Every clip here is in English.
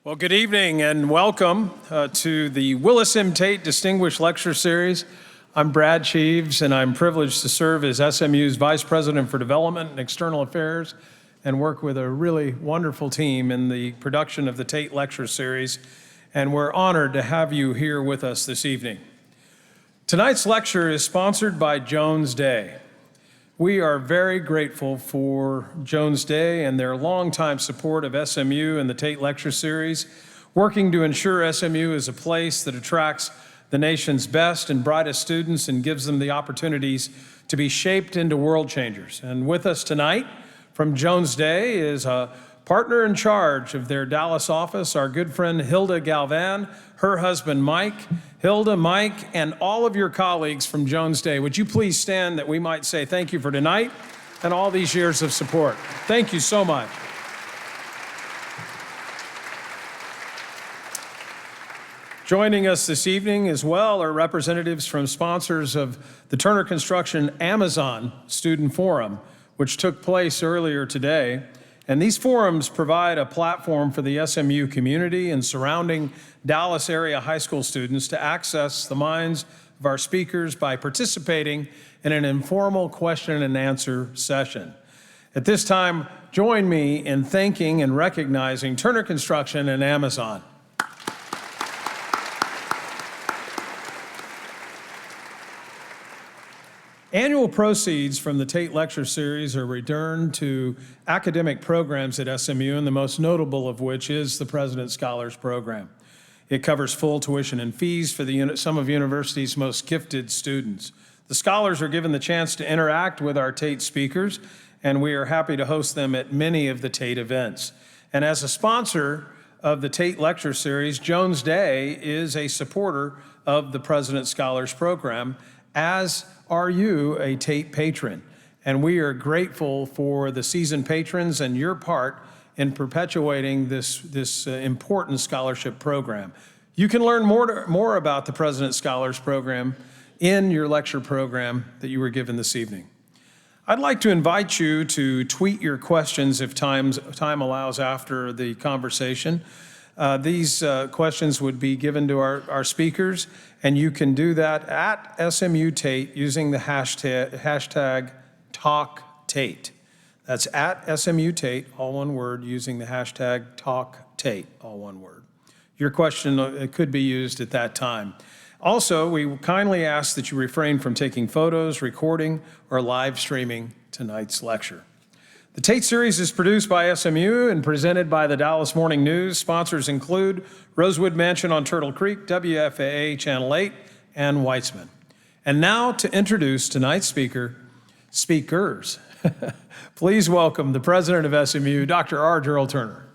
Well, good evening and welcome to the Willis M. Tate Distinguished Lecture Series. I'm Brad Cheeves, and I'm privileged to serve as SMU's Vice President for Development and External Affairs and work with a really wonderful team in the production of the Tate Lecture Series, and we're honored to have you here with us this evening. Tonight's lecture is sponsored by Jones Day. We are very grateful for Jones Day and their longtime support of SMU and the Tate Lecture Series, working to ensure SMU is a place that attracts the nation's best and brightest students and gives them the opportunities to be shaped into world changers. And with us tonight from Jones Day is a partner in charge of their Dallas office, our good friend Hilda Galvan, her husband Mike. Hilda, Mike, and all of your colleagues from Jones Day, would you please stand that we might say thank you for tonight and all these years of support. Thank you so much. Joining us this evening as well are representatives from sponsors of the Turner Construction Amazon Student Forum, which took place earlier today. And these forums provide a platform for the SMU community and surrounding Dallas area high school students to access the minds of our speakers by participating in an informal question and answer session. At this time, join me in thanking and recognizing Turner Construction and Amazon. Annual proceeds from the Tate Lecture Series are returned to academic programs at SMU, and the most notable of which is the President's Scholars Program. It covers full tuition and fees for some of the university's most gifted students. The scholars are given the chance to interact with our Tate speakers, and we are happy to host them at many of the Tate events. And as a sponsor of the Tate Lecture Series, Jones Day is a supporter of the President's Scholars Program, as are you a Tate patron. And we are grateful for the seasoned patrons and your part in perpetuating this important scholarship program. You can learn more about the President's Scholars Program in your lecture program that you were given this evening. I'd like to invite you to tweet your questions if time allows after the conversation. These questions would be given to our speakers, and you can do that at SMU Tate using the hashtag TalkTate. That's at SMU Tate, all one word, using the hashtag TalkTate, all one word. Your question could be used at that time. Also, we kindly ask that you refrain from taking photos, recording, or live streaming tonight's lecture. The Tate Series is produced by SMU and presented by the Dallas Morning News. Sponsors include Rosewood Mansion on Turtle Creek, WFAA Channel 8, and Weitzman. And now to introduce tonight's speakers. Please welcome the president of SMU, Dr. R. Gerald Turner.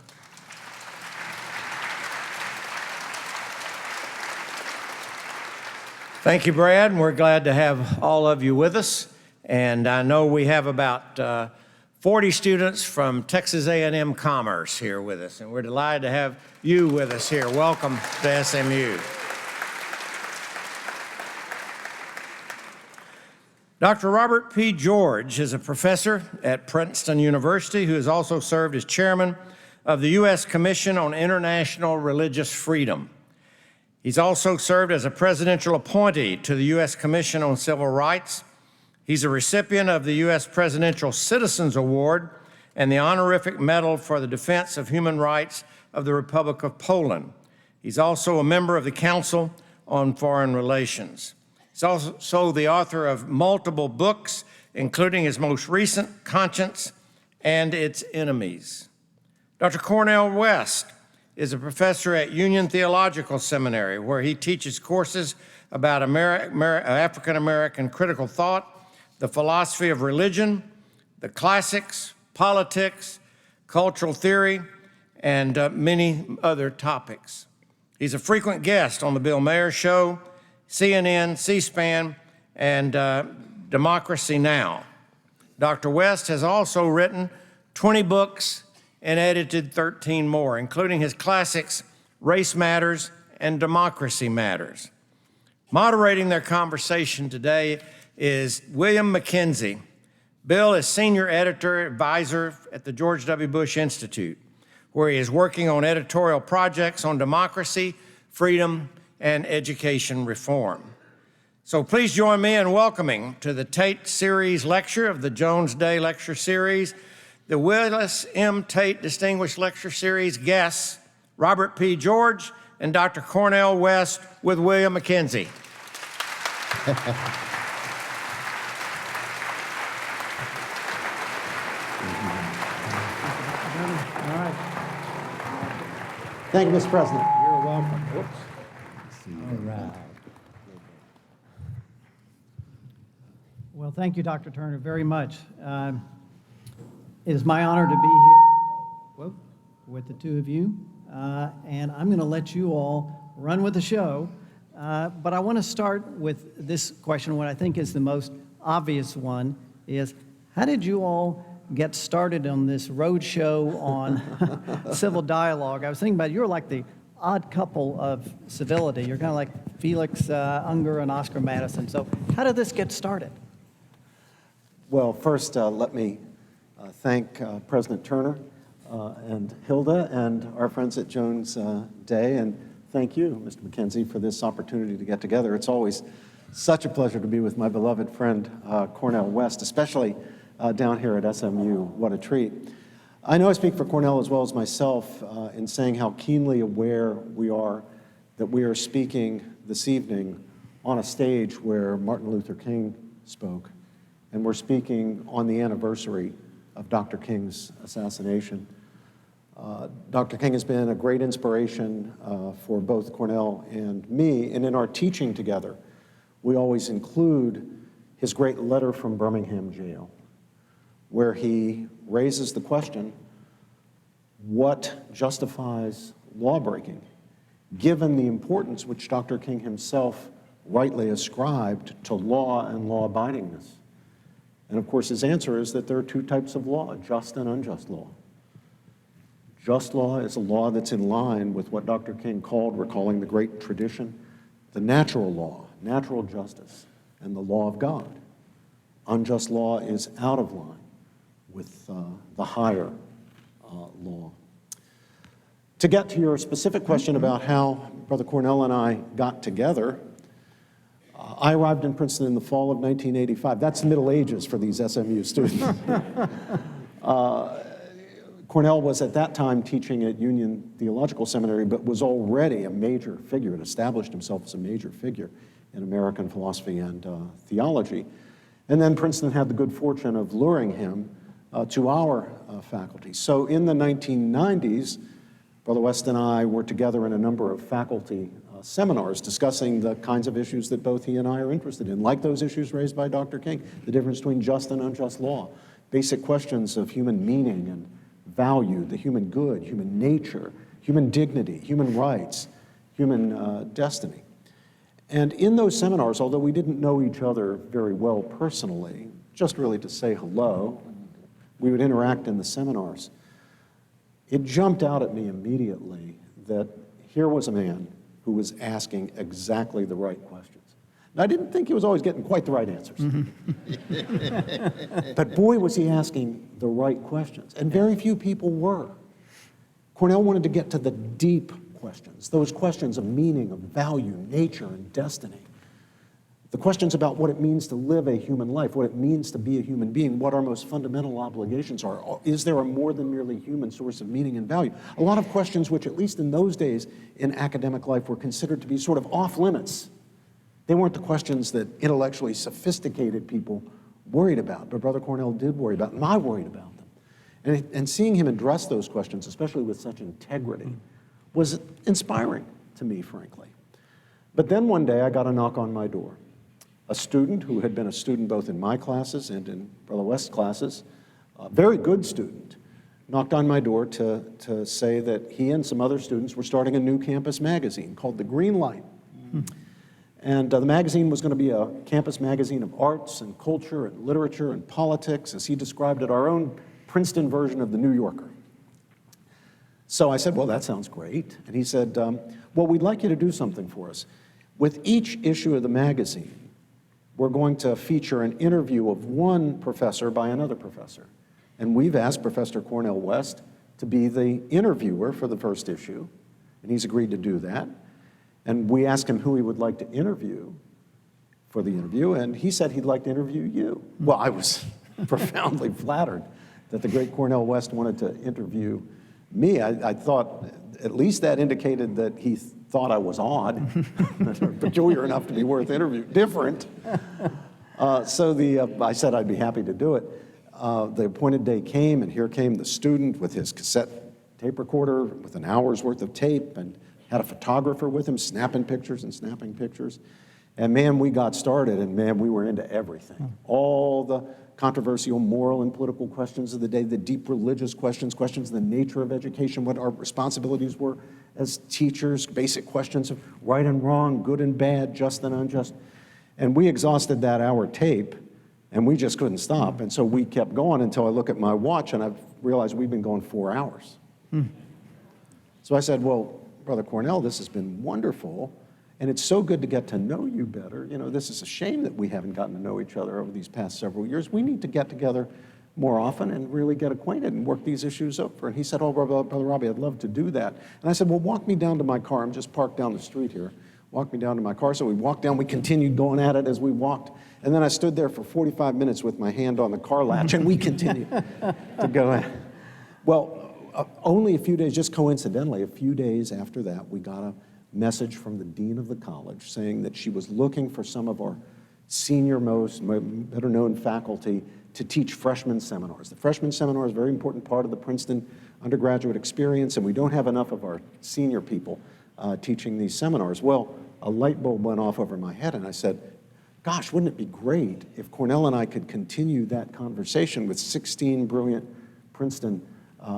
Thank you, Brad, and we're glad to have all of you with us. And I know we have about 40 students from Texas A&M Commerce here with us, and we're delighted to have you with us here. Welcome to SMU. Dr. Robert P. George is a professor at Princeton University who has also served as chairman of the U.S. Commission on International Religious Freedom. He's also served as a presidential appointee to the U.S. Commission on Civil Rights. He's a recipient of the U.S. Presidential Citizens Award and the Honorific Medal for the Defense of Human Rights of the Republic of Poland. He's also a member of the Council on Foreign Relations. He's also the author of multiple books, including his most recent, Conscience and Its Enemies. Dr. Cornel West is a professor at Union Theological Seminary, where he teaches courses about African-American critical thought, the philosophy of religion, the classics, politics, cultural theory, and many other topics. He's a frequent guest on the Bill Maher Show, CNN, C-SPAN, and Democracy Now! Dr. West has also written 20 books and edited 13 more, including his classics, Race Matters and Democracy Matters. Moderating their conversation today is William McKenzie. Bill is senior editor advisor at the George W. Bush Institute. where he is working on editorial projects on democracy, freedom, and education reform. So please join me in welcoming to the Tate Series Lecture of the Jones Day Lecture Series, the Willis M. Tate Distinguished Lecture Series guests, Robert P. George and Dr. Cornel West with William McKenzie. All right. Thank you, Mr. President. You're welcome. Whoops. All right. Well, thank you, Dr. Turner, very much. It is my honor to be here with the two of you, and I'm going to let you all run with the show. But I want to start with this question. What I think is the most obvious one is, how did you all get started on this road show on civil dialogue? I was thinking about it. You're like the odd couple of civility. You're kind of like Felix Unger and Oscar Madison. So how did this get started? Well, first, let me thank President Turner and Hilda and our friends at Jones Day, and thank you, Mr. McKenzie, for this opportunity to get together. It's always such a pleasure to be with my beloved friend Cornel West, especially down here at SMU. What a treat. I know I speak for Cornel as well as myself in saying how keenly aware we are that we are speaking this evening on a stage where Martin Luther King spoke, and we're speaking on the anniversary of Dr. King's assassination. Dr. King has been a great inspiration for both Cornel and me, and in our teaching together, we always include his great letter from Birmingham jail, where he raises the question, what justifies lawbreaking, given the importance which Dr. King himself rightly ascribed to law and law-abidingness? And of course, his answer is that there are two types of law, just and unjust law. Just law is a law that's in line with what Dr. King called, recalling the great tradition, the natural law, natural justice, and the law of God. Unjust law is out of line with the higher law. To get to your specific question about how Brother Cornel and I got together, I arrived in Princeton in the fall of 1985. That's the Middle Ages for these SMU students. Cornel was at that time teaching at Union Theological Seminary, but was already a major figure and established himself as a major figure in American philosophy and theology. And then Princeton had the good fortune of luring him to our faculty. So in the 1990s, Brother West and I were together in a number of faculty seminars discussing the kinds of issues that both he and I are interested in, like those issues raised by Dr. King, the difference between just and unjust law, basic questions of human meaning and value, the human good, human nature, human dignity, human rights, human destiny. And in those seminars, although we didn't know each other very well personally, just really to say hello, we would interact in the seminars, it jumped out at me immediately that here was a man who was asking exactly the right questions. And I didn't think he was always getting quite the right answers. But boy, was he asking the right questions. And very few people were. Cornel wanted to get to the deep questions, those questions of meaning, of value, nature, and destiny. The questions about what it means to live a human life, what it means to be a human being, what our most fundamental obligations are. Is there a more than merely human source of meaning and value? A lot of questions which, at least in those days in academic life, were considered to be sort of off limits. They weren't the questions that intellectually sophisticated people worried about, but Brother Cornel did worry about them, and I worried about them. And seeing him address those questions, especially with such integrity, was inspiring to me, frankly. But then one day I got a knock on my door. A student who had been a student both in my classes and in Brother West's classes, a very good student, knocked on my door to say that he and some other students were starting a new campus magazine called The Green Light. And the magazine was going to be a campus magazine of arts and culture and literature and politics, as he described it, our own Princeton version of the New Yorker. So I said, well, that sounds great. And he said, well, we'd like you to do something for us. With each issue of the magazine, we're going to feature an interview of one professor by another professor. And we've asked Professor Cornel West to be the interviewer for the first issue, and he's agreed to do that. And we asked him who he would like to interview for the interview, and he said he'd like to interview you. Well, I was profoundly flattered that the great Cornel West wanted to interview me. I thought at least that indicated that he thought I was odd, peculiar enough to be worth interviewing, different. I said I'd be happy to do it. The appointed day came, and here came the student with his cassette tape recorder with an hour's worth of tape, and had a photographer with him snapping pictures and snapping pictures. And man, we got started, and man, we were into everything. All the controversial moral and political questions of the day, the deep religious questions, questions of the nature of education, what our responsibilities were as teachers, basic questions of right and wrong, good and bad, just and unjust. And we exhausted that hour tape, and we just couldn't stop. And so we kept going until I look at my watch, and I realized we've been going 4 hours. So I said, well, Brother Cornel, this has been wonderful, and it's so good to get to know you better. You know, this is a shame that we haven't gotten to know each other over these past several years. We need to get together more often and really get acquainted and work these issues over. And he said, oh, Brother Robbie, I'd love to do that. And I said, well, walk me down to my car. I'm just parked down the street here. Walk me down to my car. So we walked down. We continued going at it as we walked. And then I stood there for 45 minutes with my hand on the car latch, and we continued to go at it. Well, only a few days, just coincidentally, a few days after that, we got a message from the dean of the college saying that she was looking for some of our senior-most, better-known faculty to teach freshman seminars. The freshman seminar is a very important part of the Princeton undergraduate experience, and we don't have enough of our senior people teaching these seminars. Well, a light bulb went off over my head, and I said, gosh, wouldn't it be great if Cornel and I could continue that conversation with 16 brilliant Princeton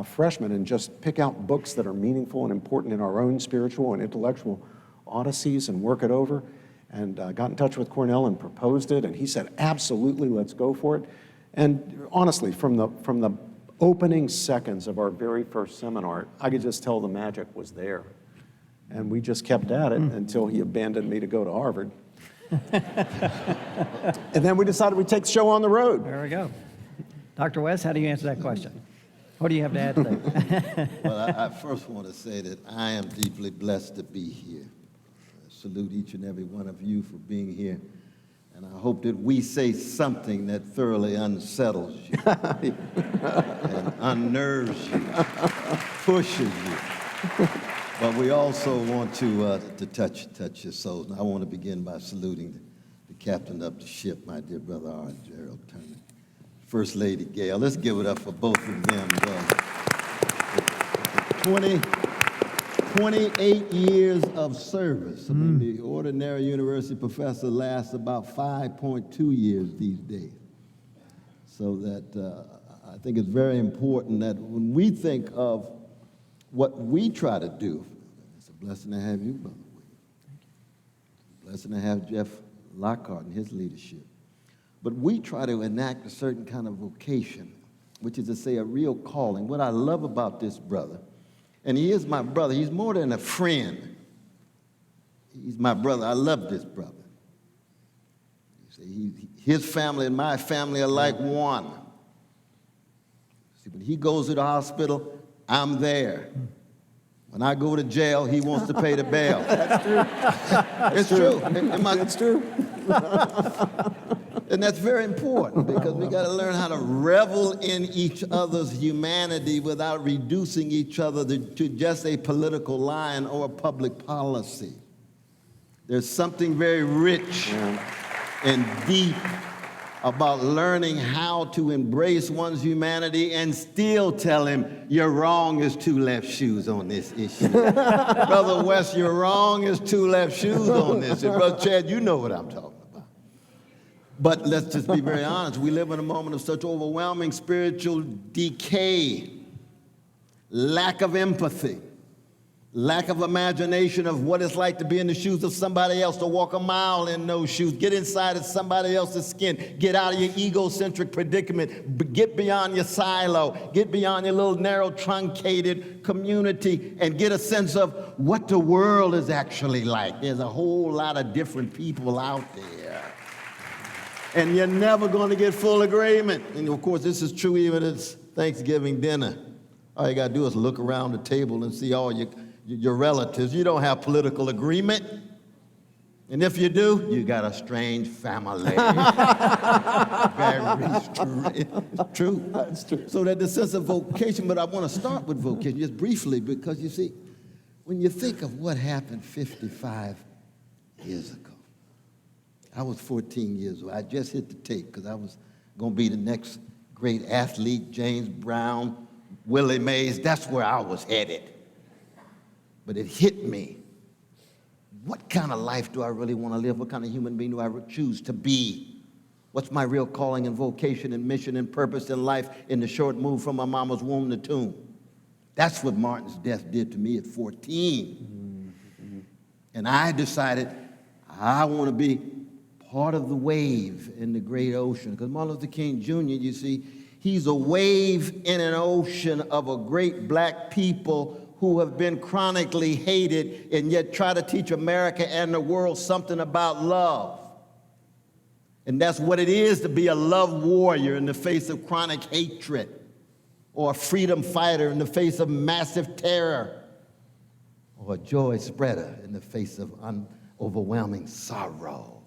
freshmen and just pick out books that are meaningful and important in our own spiritual and intellectual odysseys and work it over. And got in touch with Cornel and proposed it, and he said, absolutely, let's go for it. And honestly, from the opening seconds of our very first seminar, I could just tell the magic was there. And we just kept at it until he abandoned me to go to Harvard. And then we decided we'd take the show on the road. There we go. Dr. West, how do you answer that question? What do you have to add today? Well, I first want to say that I am deeply blessed to be here. I salute each and every one of you for being here. And I hope that we say something that thoroughly unsettles you and unnerves you, pushes you. But we also want to touch your souls. And I want to begin by saluting the captain of the ship, my dear brother R. Gerald Turner. First Lady Gail. Let's give it up for both of them. 28 years of service. I mean, the ordinary university professor lasts about 5.2 years these days. So that I think it's very important that when we think of what we try to do, it's a blessing to have you, Brother William. It's a blessing to have Jeff Lockhart and his leadership. But we try to enact a certain kind of vocation, which is to say a real calling. What I love about this brother, and he is my brother, he's more than a friend. He's my brother. I love this brother. His family and my family are like one. See, when he goes to the hospital, I'm there. When I go to jail, he wants to pay the bail. That's true. It's true. That's true. And that's very important because we got to learn how to revel in each other's humanity without reducing each other to just a political line or a public policy. There's something very rich and deep about learning how to embrace one's humanity and still tell him, you're wrong as 2 left shoes on this issue. Brother West, you're wrong as 2 left shoes on this. And Brother Chad, you know what I'm talking about. But let's just be very honest. We live in a moment of such overwhelming spiritual decay, lack of empathy, lack of imagination of what it's like to be in the shoes of somebody else, to walk a mile in those shoes, get inside of somebody else's skin, get out of your egocentric predicament, get beyond your silo, get beyond your little narrow, truncated community, and get a sense of what the world is actually like. There's a whole lot of different people out there. And you're never going to get full agreement. And of course, this is true even at Thanksgiving dinner. All you got to do is look around the table and see all your relatives. You don't have political agreement. And if you do, you got a strange family. Very strange. It's true. That's true. So that the sense of vocation, but I want to start with vocation just briefly because you see, when you think of what happened 55 years ago, I was 14 years old. I just hit the tape because I was going to be the next great athlete, James Brown, Willie Mays. That's where I was headed. But it hit me. What kind of life do I really want to live? What kind of human being do I choose to be? What's my real calling and vocation and mission and purpose in life in the short move from my mama's womb to tomb? That's what Martin's death did to me at 14. Mm-hmm. And I decided I want to be part of the wave in the great ocean. Because Martin Luther King Jr., you see, he's a wave in an ocean of a great black people who have been chronically hated and yet try to teach America and the world something about love. And that's what it is to be a love warrior in the face of chronic hatred, or a freedom fighter in the face of massive terror, or a joy spreader in the face of overwhelming sorrow.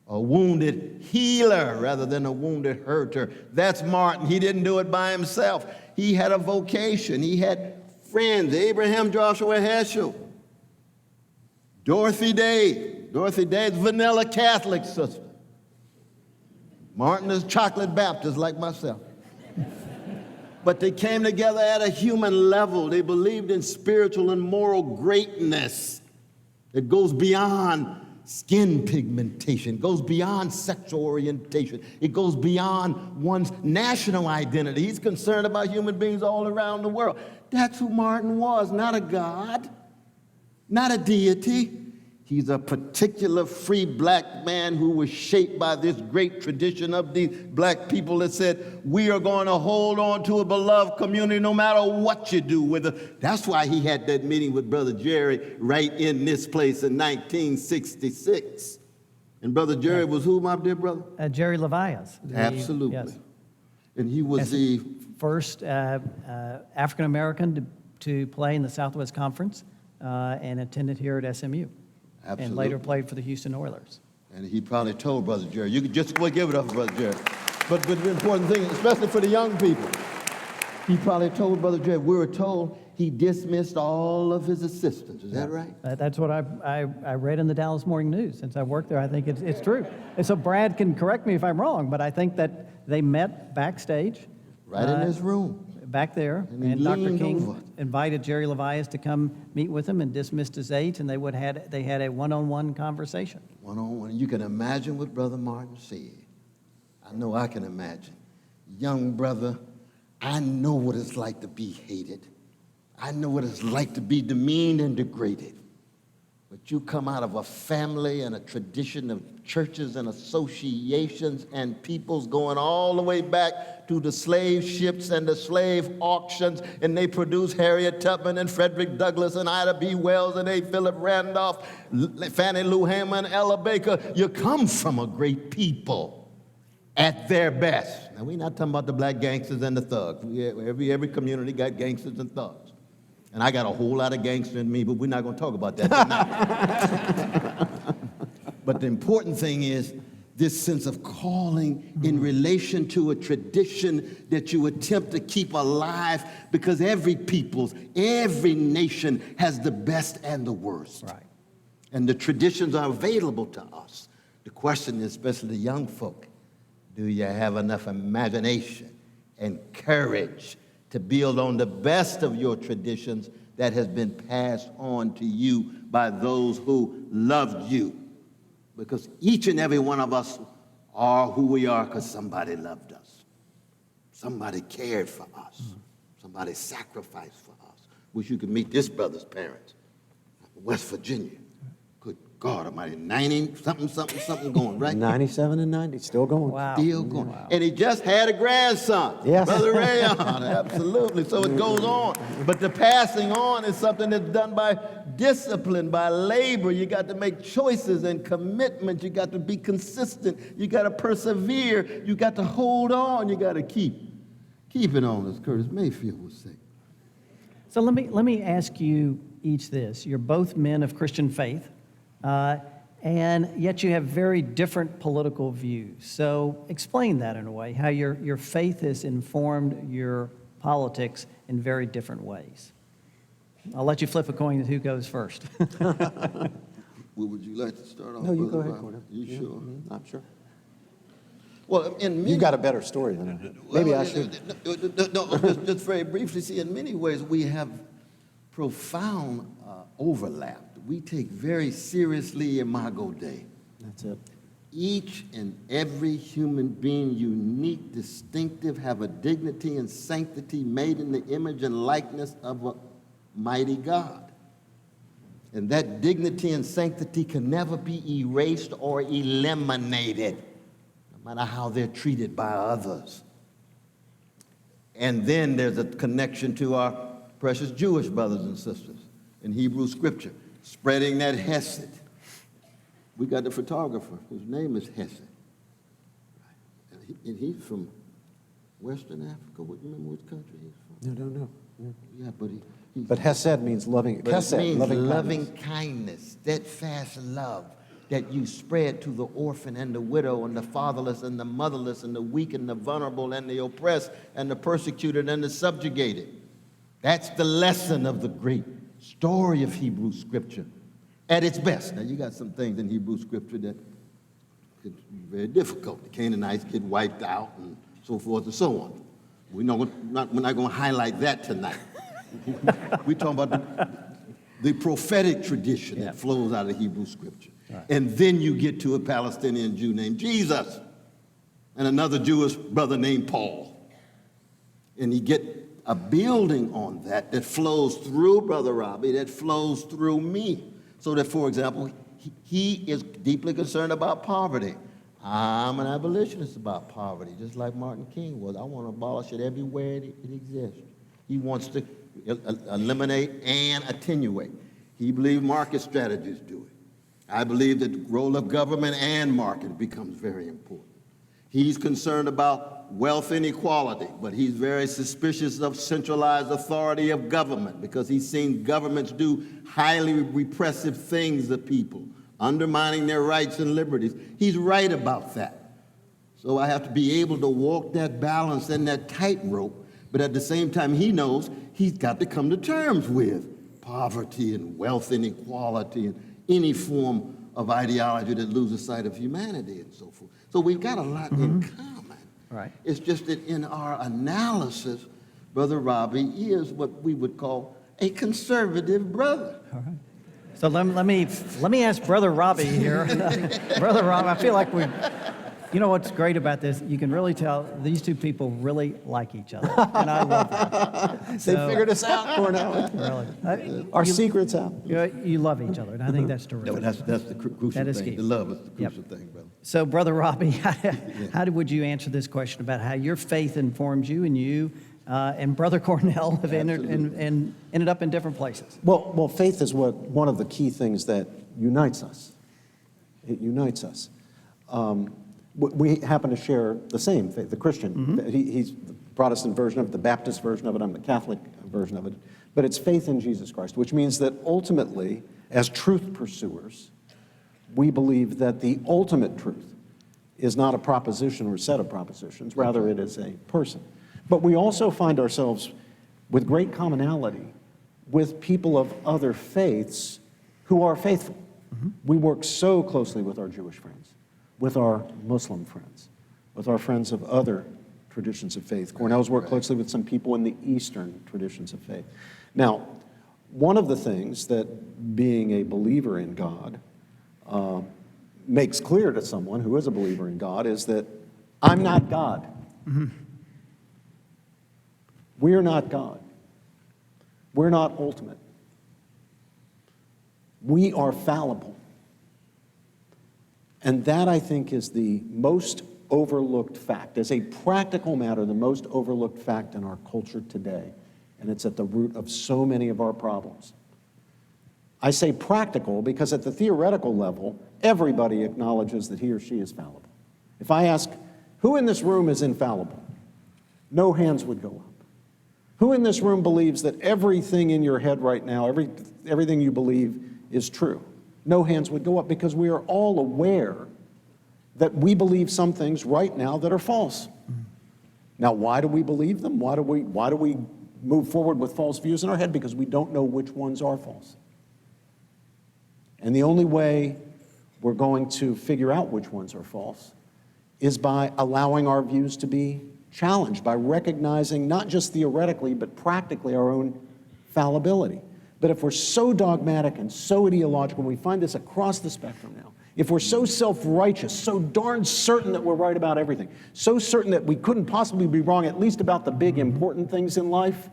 A wounded healer rather than a wounded hurter. That's Martin. He didn't do it by himself. He had a vocation. He had friends, Abraham Joshua Heschel, Dorothy Day. Dorothy Day's vanilla Catholic sister. Martin is chocolate Baptist like myself. But they came together at a human level. They believed in spiritual and moral greatness that goes beyond skin pigmentation, goes beyond sexual orientation. It goes beyond one's national identity. He's concerned about human beings all around the world. That's who Martin was, not a god, not a deity. He's a particular free black man who was shaped by this great tradition of these black people that said, we are going to hold on to a beloved community no matter what you do with it. That's why he had that meeting with Brother Jerry right in this place in 1966. And Brother Jerry was who, my dear brother? Jerry Levias. Absolutely. Yes. And he was the first African-American to play in the Southwest Conference and attended here at SMU. Absolutely. And later played for the Houston Oilers. And he probably told Brother Jerry, you could just give it up for Brother Jerry. But the important thing, especially for the young people, he probably told Brother Jerry, we were told he dismissed all of his assistants. Is that right? That's what I read in the Dallas Morning News. Since I worked there, I think it's true. And so Brad can correct me if I'm wrong, but I think that they met backstage. Right in his room. Back there, and Dr. King invited Jerry Levias to come meet with him and dismissed his aides, and they had a one-on-one conversation. One-on-one. You can imagine what Brother Martin said. I know I can imagine. Young brother, I know what it's like to be hated. I know what it's like to be demeaned and degraded. But you come out of a family and a tradition of churches and associations and peoples going all the way back to the slave ships and the slave auctions, and they produce Harriet Tubman and Frederick Douglass and Ida B. Wells and A. Philip Randolph, Fannie Lou Hamer and Ella Baker. You come from a great people at their best. Now, we're not talking about the black gangsters and the thugs. Every community got gangsters and thugs. And I got a whole lot of gangster in me, but we're not going to talk about that tonight. But the important thing is this sense of calling in relation to a tradition that you attempt to keep alive, because every nation has the best and the worst. Right. And the traditions are available to us. The question is, especially the young folk, do you have enough imagination and courage to build on the best of your traditions that has been passed on to you by those who loved you? Because each and every one of us are who we are because somebody loved us. Somebody cared for us. Somebody sacrificed for us. Wish you could meet this brother's parents, West Virginia. Good God Almighty, 90-something going, right? 97 and 90, still going. Wow. Still going. Wow. And he just had a grandson, Yes. Brother Rayon, absolutely. So it goes on. But the passing on is something that's done by discipline, by labor. You got to make choices and commitments. You got to be consistent. You got to persevere. You got to hold on. You got to keep it on, as Curtis Mayfield would say. So let me ask you each this. You're both men of Christian faith, and yet you have very different political views. So explain that in a way, how your faith has informed your politics in very different ways. I'll let you flip a coin who goes first. Well, would you like to start off? No, you Brother go ahead, Rob? Cornel. You sure? I'm sure. Well, in many, You've got a better story than I do. Maybe I should. No, just very briefly, see, in many ways we have profound overlap. We take very seriously Imago Dei. That's it. Each and every human being, unique, distinctive, have a dignity and sanctity made in the image and likeness of a mighty God. And that dignity and sanctity can never be erased or eliminated, no matter how they're treated by others. And then there's a connection to our precious Jewish brothers and sisters in Hebrew scripture, spreading that hesed. We got the photographer, his name is Hesed. And he's from Western Africa. What, you remember which country he's from? No. Yeah, but he's... But Hesed means loving. But Hesed, it means loving kindness, steadfast love that you spread to the orphan and the widow and the fatherless and the motherless and the weak and the vulnerable and the oppressed and the persecuted and the subjugated. That's the lesson of the great story of Hebrew scripture at its best. Now, you got some things in Hebrew scripture that could be very difficult. The Canaanites get wiped out and so forth and so on. We're not going to highlight that tonight. We're talking about the prophetic tradition that flows out of Hebrew scripture. Right. And then you get to a Palestinian Jew named Jesus and another Jewish brother named Paul. And you get a building on that flows through Brother Robbie, that flows through me. So that, for example, he is deeply concerned about poverty. I'm an abolitionist about poverty, just like Martin King was. I want to abolish it everywhere it exists. He wants to eliminate and attenuate. He believes market strategies do it. I believe that the role of government and market becomes very important. He's concerned about wealth inequality, but he's very suspicious of centralized authority of government because he's seen governments do highly repressive things to people, undermining their rights and liberties. He's right about that. So I have to be able to walk that balance and that tightrope, but at the same time he knows he's got to come to terms with poverty and wealth inequality and any form of ideology that loses sight of humanity and so forth. So we've got a lot in common. Right. It's just that in our analysis, Brother Robbie is what we would call a conservative brother. All right. So let me ask Brother Robbie here. Brother Robbie, I feel like you know what's great about this? You can really tell these two people really like each other, and I love that. They figured us out, Cornel. Really. Our secret's out. You love each other, and I think that's terrific. No, that's the crucial That is thing. key. The love is the crucial thing, brother. So, Brother Robbie, would you answer this question about how your faith informs you and Brother Cornel have ended up in different places? Well, faith is one of the key things that unites us. It unites us. We happen to share the same faith, the Christian. He's the Protestant version of it, the Baptist version of it, I'm the Catholic version of it. But it's faith in Jesus Christ, which means that ultimately, as truth pursuers, we believe that the ultimate truth is not a proposition or a set of propositions, rather it is a person. But we also find ourselves with great commonality with people of other faiths who are faithful. We work so closely with our Jewish friends, with our Muslim friends, with our friends of other traditions of faith. Cornel's worked closely with some people in the Eastern traditions of faith. Now, one of the things that being a believer in God makes clear to someone who is a believer in God is that I'm not God. We're not God. We're not ultimate. We are fallible. And that, I think, is the most overlooked fact. As a practical matter, the most overlooked fact in our culture today. And it's at the root of so many of our problems. I say practical because at the theoretical level, everybody acknowledges that he or she is fallible. If I ask, who in this room is infallible? No hands would go up. Who in this room believes that everything in your head right now, everything you believe is true? No hands would go up, because we are all aware that we believe some things right now that are false. Now, why do we believe them? Why do we move forward with false views in our head? Because we don't know which ones are false. And the only way we're going to figure out which ones are false is by allowing our views to be challenged, by recognizing not just theoretically, but practically our own fallibility. But if we're so dogmatic and so ideological, and we find this across the spectrum now, if we're so self-righteous, so darn certain that we're right about everything, so certain that we couldn't possibly be wrong, at least about the big important things in life,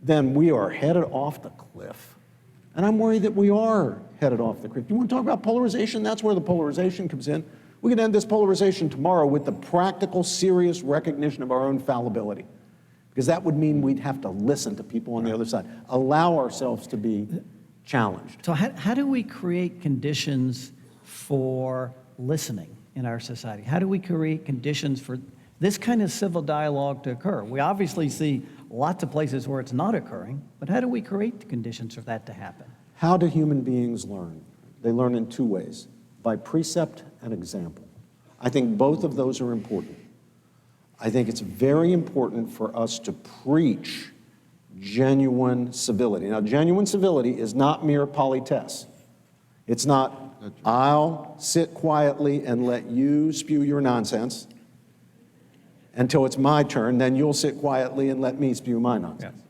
then we are headed off the cliff. And I'm worried that we are headed off the cliff. You want to talk about polarization? That's where the polarization comes in. We can end this polarization tomorrow with the practical, serious recognition of our own fallibility. Because that would mean we'd have to listen to people on the other side, allow ourselves to be challenged. So how do we create conditions for listening in our society? How do we create conditions for this kind of civil dialogue to occur? We obviously see lots of places where it's not occurring, but how do we create the conditions for that to happen? How do human beings learn? They learn in two ways, by precept and example. I think both of those are important. I think it's very important for us to preach genuine civility. Now, genuine civility is not mere politesse. It's not, I'll sit quietly and let you spew your nonsense until it's my turn, then you'll sit quietly and let me spew my nonsense,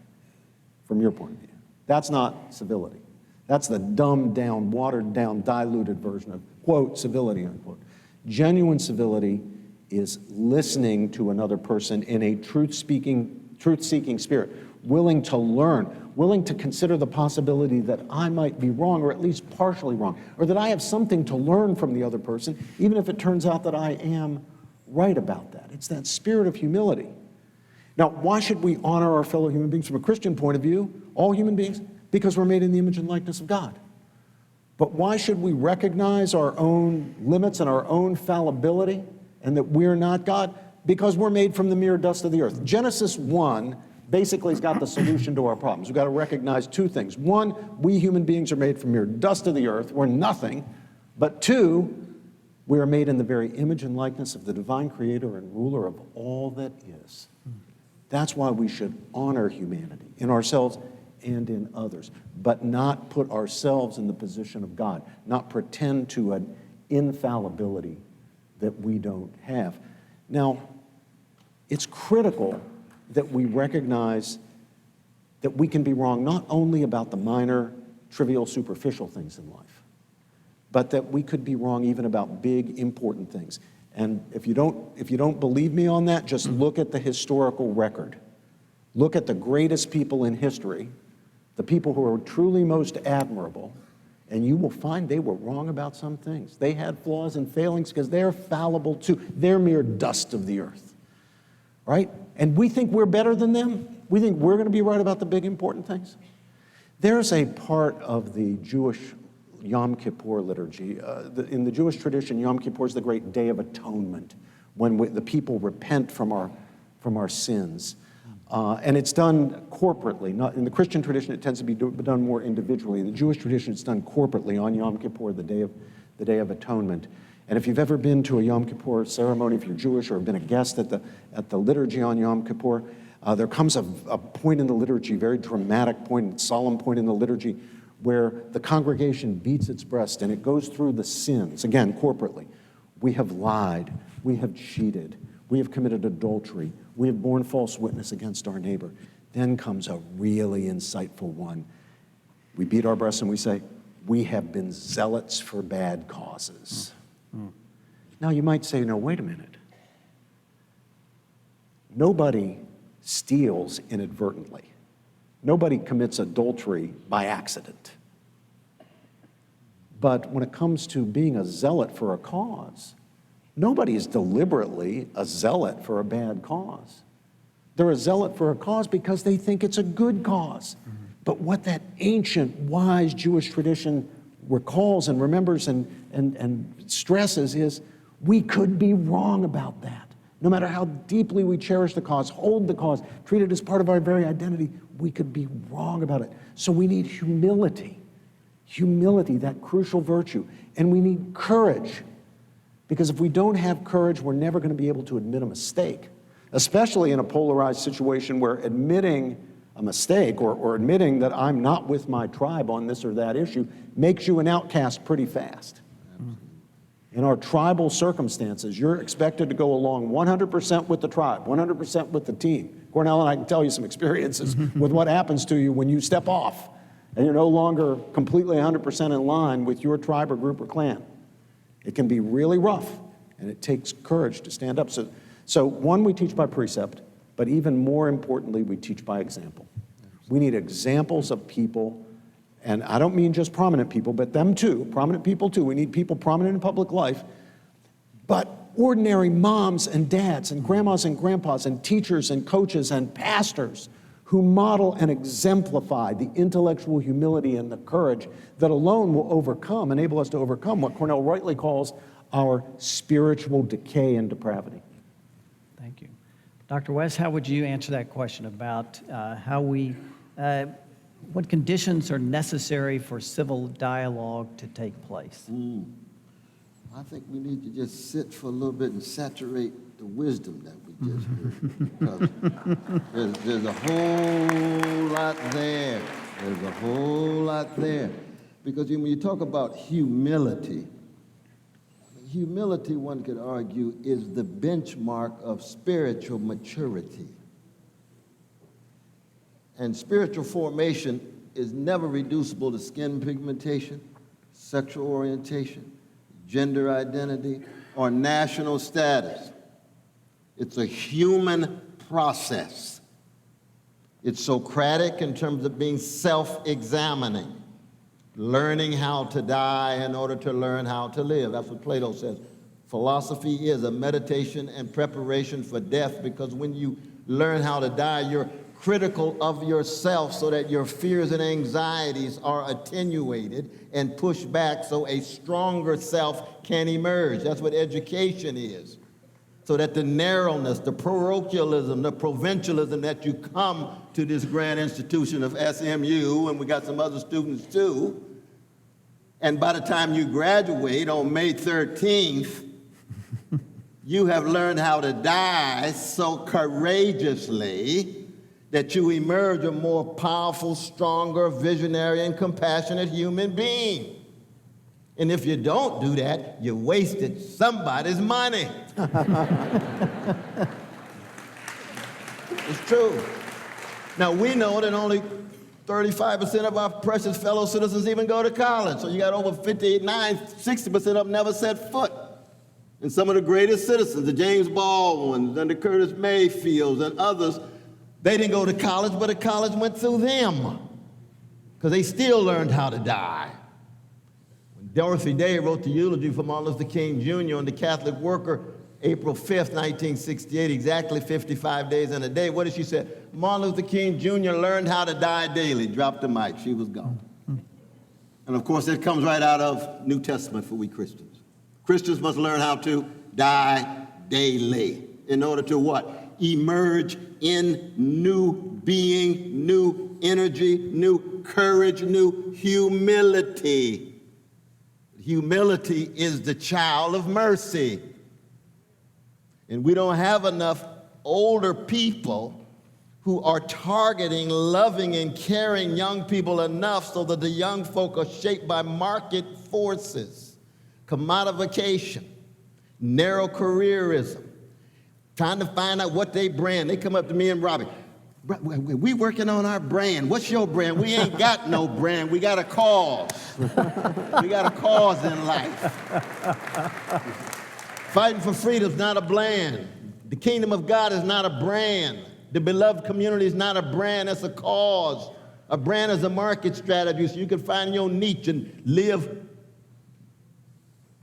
from your point of view. That's not civility. That's the dumbed down, watered down, diluted version of, quote, civility, unquote. Genuine civility is listening to another person in a truth-seeking spirit, willing to learn, willing to consider the possibility that I might be wrong, or at least partially wrong, or that I have something to learn from the other person, even if it turns out that I am right about that. It's that spirit of humility. Now, why should we honor our fellow human beings from a Christian point of view, all human beings? Because we're made in the image and likeness of God. But why should we recognize our own limits and our own fallibility, and that we're not God? Because we're made from the mere dust of the earth. Genesis 1 basically has got the solution to our problems. We've got to recognize two things. One, we human beings are made from mere dust of the earth. We're nothing. But two, we are made in the very image and likeness of the divine creator and ruler of all that is. That's why we should honor humanity in ourselves and in others, but not put ourselves in the position of God, not pretend to an infallibility that we don't have. Now, it's critical that we recognize that we can be wrong not only about the minor, trivial, superficial things in life, but that we could be wrong even about big, important things. And if you don't believe me on that, just look at the historical record. Look at the greatest people in history, the people who are truly most admirable, and you will find they were wrong about some things. They had flaws and failings because they're fallible too. They're mere dust of the earth, right? And we think we're better than them? We think we're going to be right about the big, important things? There's a part of the Jewish Yom Kippur liturgy. In the Jewish tradition, Yom Kippur is the great Day of Atonement, when the people repent from our sins. And it's done corporately. In the Christian tradition, it tends to be done more individually. In the Jewish tradition, it's done corporately on Yom Kippur, the Day of Atonement. And if you've ever been to a Yom Kippur ceremony, if you're Jewish, or have been a guest at the liturgy on Yom Kippur, there comes a point in the liturgy, very dramatic point, solemn point in the liturgy, where the congregation beats its breast and it goes through the sins, again, corporately. We have lied, we have cheated, we have committed adultery, we have borne false witness against our neighbor. Then comes a really insightful one. We beat our breasts and we say, we have been zealots for bad causes. Now you might say, no, wait a minute. Nobody steals inadvertently. Nobody commits adultery by accident. But when it comes to being a zealot for a cause, nobody is deliberately a zealot for a bad cause. They're a zealot for a cause because they think it's a good cause. But what that ancient, wise Jewish tradition recalls and remembers and stresses is we could be wrong about that. no matter how deeply we cherish the cause, hold the cause, treat it as part of our very identity, we could be wrong about it. So we need humility. Humility, that crucial virtue. And we need courage. Because if we don't have courage, we're never going to be able to admit a mistake, especially in a polarized situation where admitting a mistake or admitting that I'm not with my tribe on this or that issue makes you an outcast pretty fast. In our tribal circumstances, you're expected to go along 100% with the tribe, 100% with the team. Cornel and I can tell you some experiences with what happens to you when you step off and you're no longer completely 100% in line with your tribe or group or clan. It can be really rough, and it takes courage to stand up. So one, we teach by precept, but even more importantly, we teach by example. We need examples of people. And I don't mean just prominent people, but them too, prominent people too. We need people prominent in public life, but ordinary moms and dads and grandmas and grandpas and teachers and coaches and pastors who model and exemplify the intellectual humility and the courage that alone will enable us to overcome what Cornel rightly calls our spiritual decay and depravity. Thank you. Dr. West, how would you answer that question about what conditions are necessary for civil dialogue to take place? I think we need to just sit for a little bit and saturate the wisdom that we just heard. Because there's a whole lot there. There's a whole lot there. Because when you talk about humility, humility, one could argue, is the benchmark of spiritual maturity. And spiritual formation is never reducible to skin pigmentation, sexual orientation, gender identity, or national status. It's a human process. It's Socratic in terms of being self-examining, learning how to die in order to learn how to live. That's what Plato says. Philosophy is a meditation and preparation for death, because when you learn how to die, you're critical of yourself so that your fears and anxieties are attenuated and pushed back so a stronger self can emerge. That's what education is. So that the narrowness, the parochialism, the provincialism that you come to this grand institution of SMU, and we got some other students too, and by the time you graduate on May 13th, you have learned how to die so courageously that you emerge a more powerful, stronger, visionary, and compassionate human being. And if you don't do that, you wasted somebody's money. It's true. Now, we know that only 35% of our precious fellow citizens even go to college. So you got over 60% of them never set foot. And some of the greatest citizens, the James Baldwins and the Curtis Mayfields and others, they didn't go to college, but the college went through them, because they still learned how to die. When Dorothy Day wrote the eulogy for Martin Luther King Jr. on the Catholic worker, April 5th, 1968, exactly 55 days and a day, what did she say? Martin Luther King Jr. learned how to die daily. Dropped the mic. She was gone. And of course, it comes right out of New Testament for we Christians. Christians must learn how to die daily in order to what? Emerge in new being, new energy, new courage, new humility. Humility is the child of mercy. And we don't have enough older people who are targeting, loving, and caring young people enough so that the young folk are shaped by market forces, commodification, narrow careerism, trying to find out what they brand. They come up to me and Robbie, we working on our brand. What's your brand? We ain't got no brand. We got a cause. We got a cause in life. Fighting for freedom is not a brand. The kingdom of God is not a brand. The beloved community is not a brand, it's a cause. A brand is a market strategy so you can find your niche and live.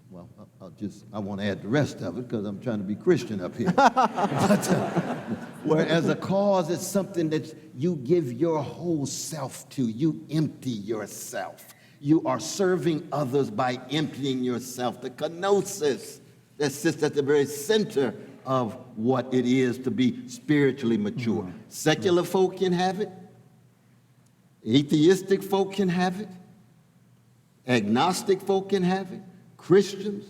Well, I won't add the rest of it because I'm trying to be Christian up here. Whereas a cause is something that you give your whole self to. You empty yourself. You are serving others by emptying yourself. The kenosis that sits at the very center of what it is to be spiritually mature. Secular folk can have it. Atheistic folk can have it. Agnostic folk can have it. Christians,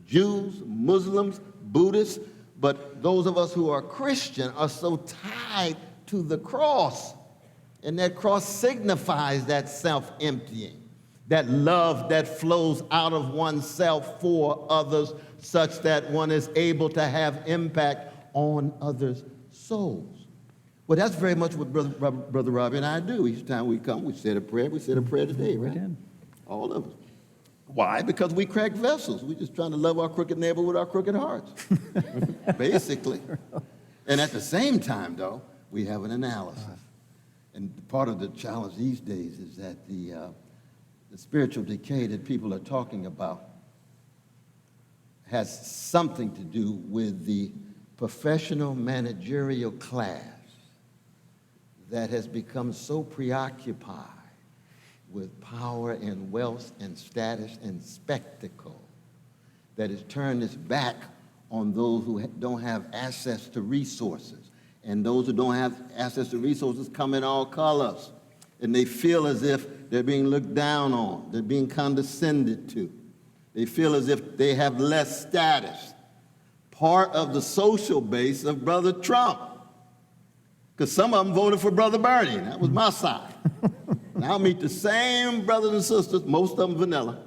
Jews, Muslims, Buddhists. But those of us who are Christian are so tied to the cross. And that cross signifies that self-emptying, that love that flows out of oneself for others, such that one is able to have impact on others' souls. Well, that's very much what Brother Robbie and I do. Each time we come, we say a prayer. We said a prayer today, right? All of us. Why? Because we cracked vessels. We're just trying to love our crooked neighbor with our crooked hearts, basically. And at the same time, though, we have an analysis. And part of the challenge these days is that the spiritual decay that people are talking about has something to do with the professional managerial class that has become so preoccupied with power and wealth and status and spectacle that has turned its back on those who don't have access to resources. And those who don't have access to resources come in all colors. And they feel as if they're being looked down on. They're being condescended to. They feel as if they have less status. Part of the social base of Brother Trump. Because some of them voted for Brother Bernie. That was my side. Now I'll meet the same brothers and sisters, most of them vanilla,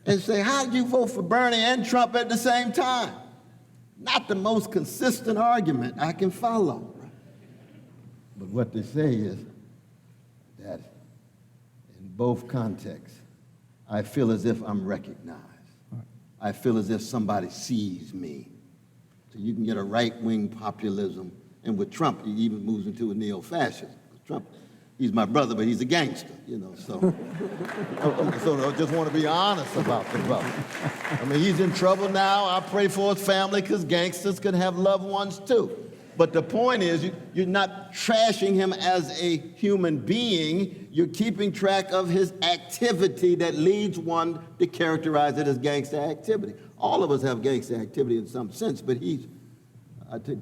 and say, how did you vote for Bernie and Trump at the same time? Not the most consistent argument I can follow. But what they say is that in both contexts, I feel as if I'm recognized. I feel as if somebody sees me. So you can get a right-wing populism, and with Trump, he even moves into a neo-fascist. Trump, he's my brother, but he's a gangster, you know, so I just want to be honest about the brother. I mean, he's in trouble now. I pray for his family because gangsters can have loved ones too. But the point is, you're not trashing him as a human being. You're keeping track of his activity that leads one to characterize it as gangster activity. All of us have gangster activity in some sense, but he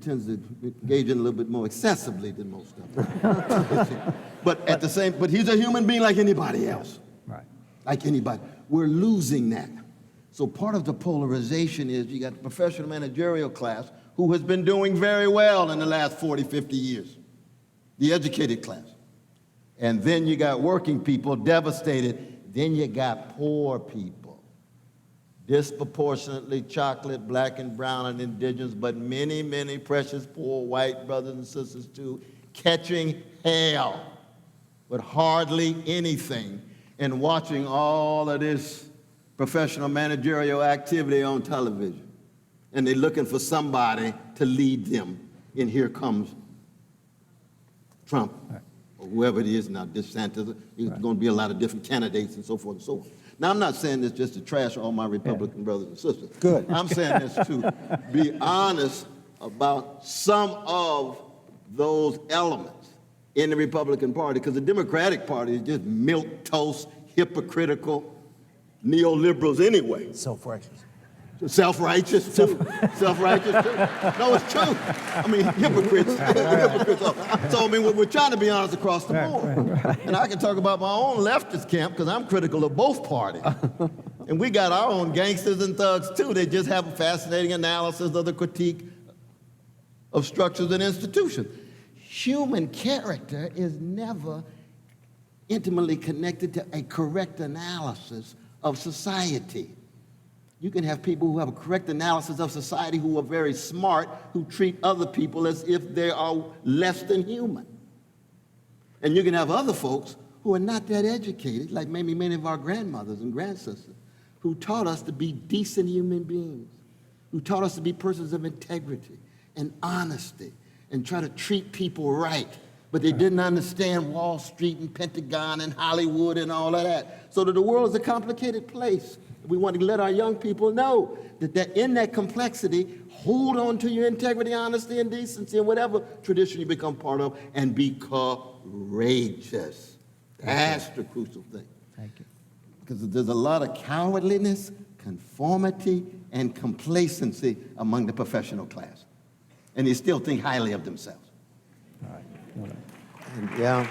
tends to engage in a little bit more excessively than most of them. But he's a human being like anybody else. Right. Like anybody. We're losing that. So part of the polarization is you got the professional managerial class who has been doing very well in the last 40, 50 years, the educated class. And then you got working people devastated. Then you got poor people, disproportionately chocolate, black and brown and indigenous, but many, many precious poor white brothers and sisters too, catching hell with hardly anything and watching all of this professional managerial activity on television. And they're looking for somebody to lead them. And here comes Trump, or whoever it is now, DeSantis. There's going to be a lot of different candidates and so forth and so on. Now, I'm not saying this just to trash all my Republican brothers and sisters. Good. I'm saying this to be honest about some of those elements in the Republican Party, because the Democratic Party is just milquetoast, hypocritical, neoliberals anyway. Self-righteous. Self-righteous, too. Self-righteous, too. No, it's true. I mean, hypocrites. Hypocrites. So, I mean, we're trying to be honest across the board. And I can talk about my own leftist camp because I'm critical of both parties. And we got our own gangsters and thugs, too. They just have a fascinating analysis of the critique of structures and institutions. Human character is never intimately connected to a correct analysis of society. You can have people who have a correct analysis of society who are very smart, who treat other people as if they are less than human. And you can have other folks who are not that educated, like maybe many of our grandmothers and grandsisters, who taught us to be decent human beings, who taught us to be persons of integrity and honesty and try to treat people right. But they didn't understand Wall Street and Pentagon and Hollywood and all of that. So that the world is a complicated place. We want to let our young people know that in that complexity, hold on to your integrity, honesty, and decency, and whatever tradition you become part of, and be courageous. That's the crucial thing. Thank you. Because there's a lot of cowardliness conformity and complacency among the professional class. And they still think highly of themselves. Yeah.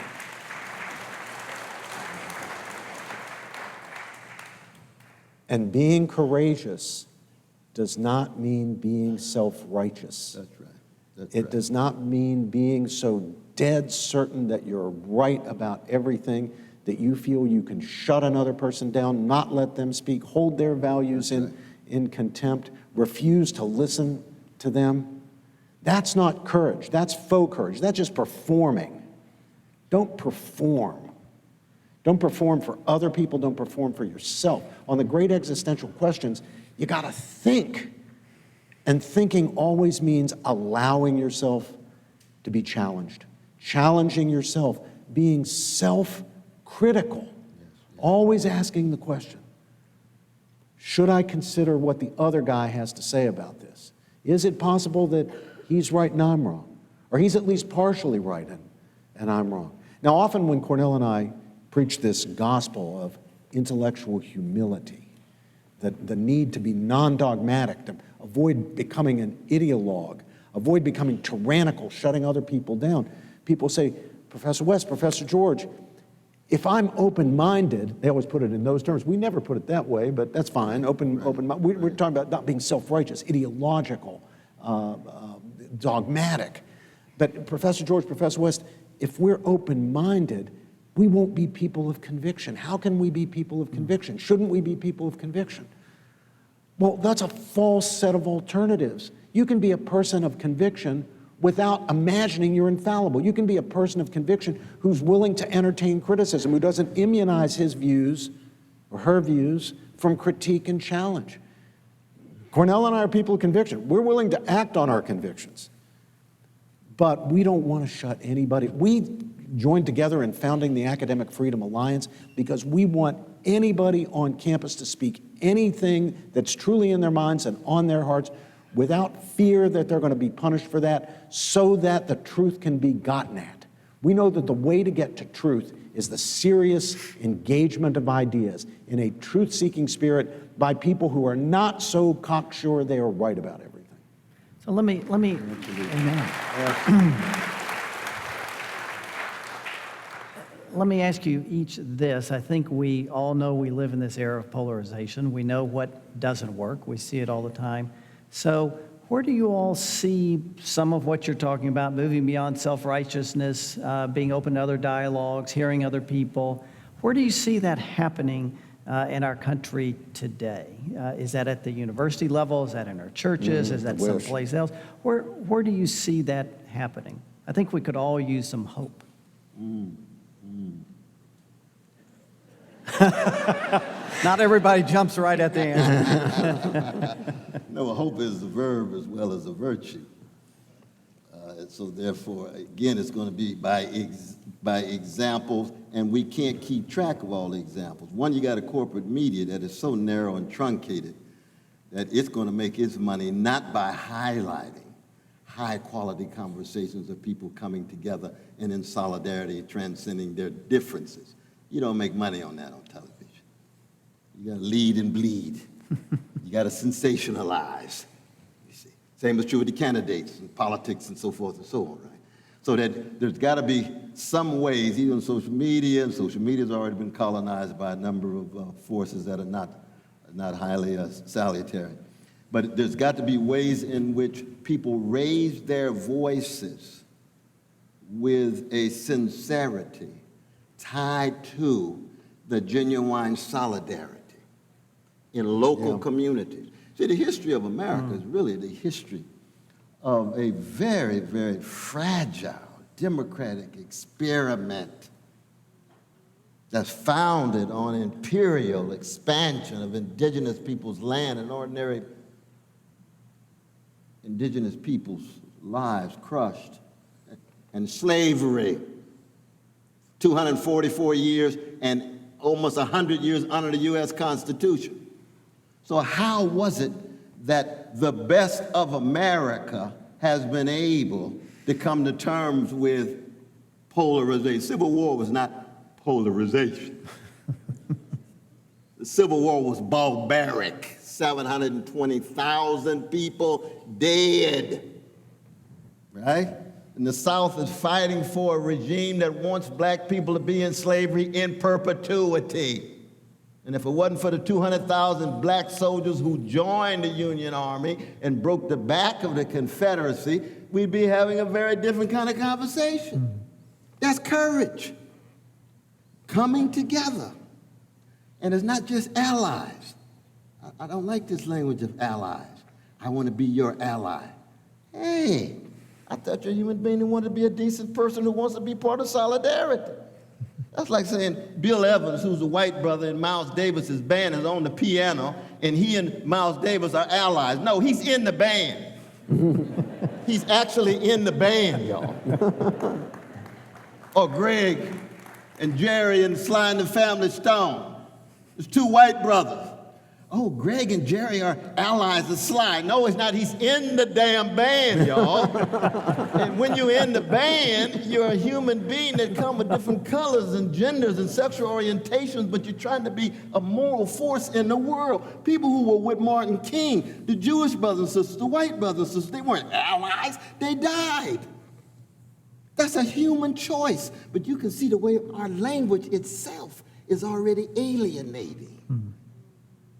And being courageous does not mean being self-righteous. That's right. That's It right. does not mean being so dead certain that you're right about everything, that you feel you can shut another person down, not let them speak, hold their values in contempt, refuse to listen to them. That's not courage. That's faux courage. That's just performing. Don't perform. Don't perform for other people. Don't perform for yourself. On the great existential questions, you got to think. And thinking always means allowing yourself to be challenged, challenging yourself, being self-critical, always asking the question, should I consider what the other guy has to say about this? Is it possible that he's right and I'm wrong? Or he's at least partially right and I'm wrong? Now, often when Cornel and I preach this gospel of intellectual humility, the need to be non-dogmatic, to avoid becoming an ideologue, avoid becoming tyrannical, shutting other people down. People say, Professor West, Professor George, if I'm open-minded, they always put it in those terms. We never put it that way, but that's fine. We're talking about not being self-righteous, ideological, dogmatic. But Professor George, Professor West, if we're open-minded, we won't be people of conviction. How can we be people of conviction? Shouldn't we be people of conviction? Well, that's a false set of alternatives. You can be a person of conviction without imagining you're infallible. You can be a person of conviction who's willing to entertain criticism, who doesn't immunize his views or her views from critique and challenge. Cornel and I are people of conviction. We're willing to act on our convictions, but we don't want to shut anybody. We joined together in founding the Academic Freedom Alliance because we want anybody on campus to speak anything that's truly in their minds and on their hearts without fear that they're going to be punished for that, so that the truth can be gotten at. We know that the way to get to truth is the serious engagement of ideas in a truth-seeking spirit by people who are not so cocksure they are right about everything. So let me, amen. Let me ask you each this. I think we all know we live in this era of polarization. We know what doesn't work. We see it all the time. So where do you all see some of what you're talking about, moving beyond self-righteousness, being open to other dialogues, hearing other people? Where do you see that happening in our country today? Is that at the university level? Is that in our churches? Is that someplace else? Where do you see that happening? I think we could all use some hope. Not everybody jumps right at the answer. No, hope is a verb as well as a virtue. So therefore, again, it's going to be by examples, and we can't keep track of all the examples. One, you got a corporate media that is so narrow and truncated that it's going to make its money not by highlighting high-quality conversations of people coming together and in solidarity, transcending their differences. You don't make money on that on television. You got to lead and bleed. You got to sensationalize. You see, same is true with the candidates and politics and so forth and so on, right? So that there's got to be some ways, even on social media, and social media has already been colonized by a number of forces that are not highly salutary. But there's got to be ways in which people raise their voices with a sincerity tied to the genuine solidarity in local communities. See, the history of America is really the history of a very, very fragile democratic experiment that's founded on imperial expansion of indigenous people's land and ordinary indigenous people's lives crushed, and slavery, 244 years and almost 100 years under the U.S. Constitution. So how was it that the best of America has been able to come to terms with polarization? Civil War was not polarization. The Civil War was barbaric. 720,000 people dead, right? And the South is fighting for a regime that wants black people to be in slavery in perpetuity. And if it wasn't for the 200,000 black soldiers who joined the Union Army and broke the back of the Confederacy, we'd be having a very different kind of conversation. That's courage. Coming together. And it's not just allies. I don't like this language of allies. I want to be your ally. Hey, I thought you're a human being who wanted to be a decent person who wants to be part of solidarity. That's like saying Bill Evans, who's a white brother in Miles Davis's band, is on the piano, and he and Miles Davis are allies. No, he's in the band. He's actually in the band, y'all. Or Greg and Jerry and Sly and the Family Stone. There's two white brothers. Oh, Greg and Jerry are allies of Sly. No, it's not. He's in the damn band, y'all. And when you're in the band, you're a human being that comes with different colors and genders and sexual orientations, but you're trying to be a moral force in the world. People who were with Martin King, the Jewish brothers and sisters, the white brothers and sisters, they weren't allies. They died. That's a human choice. But you can see the way our language itself is already alienating.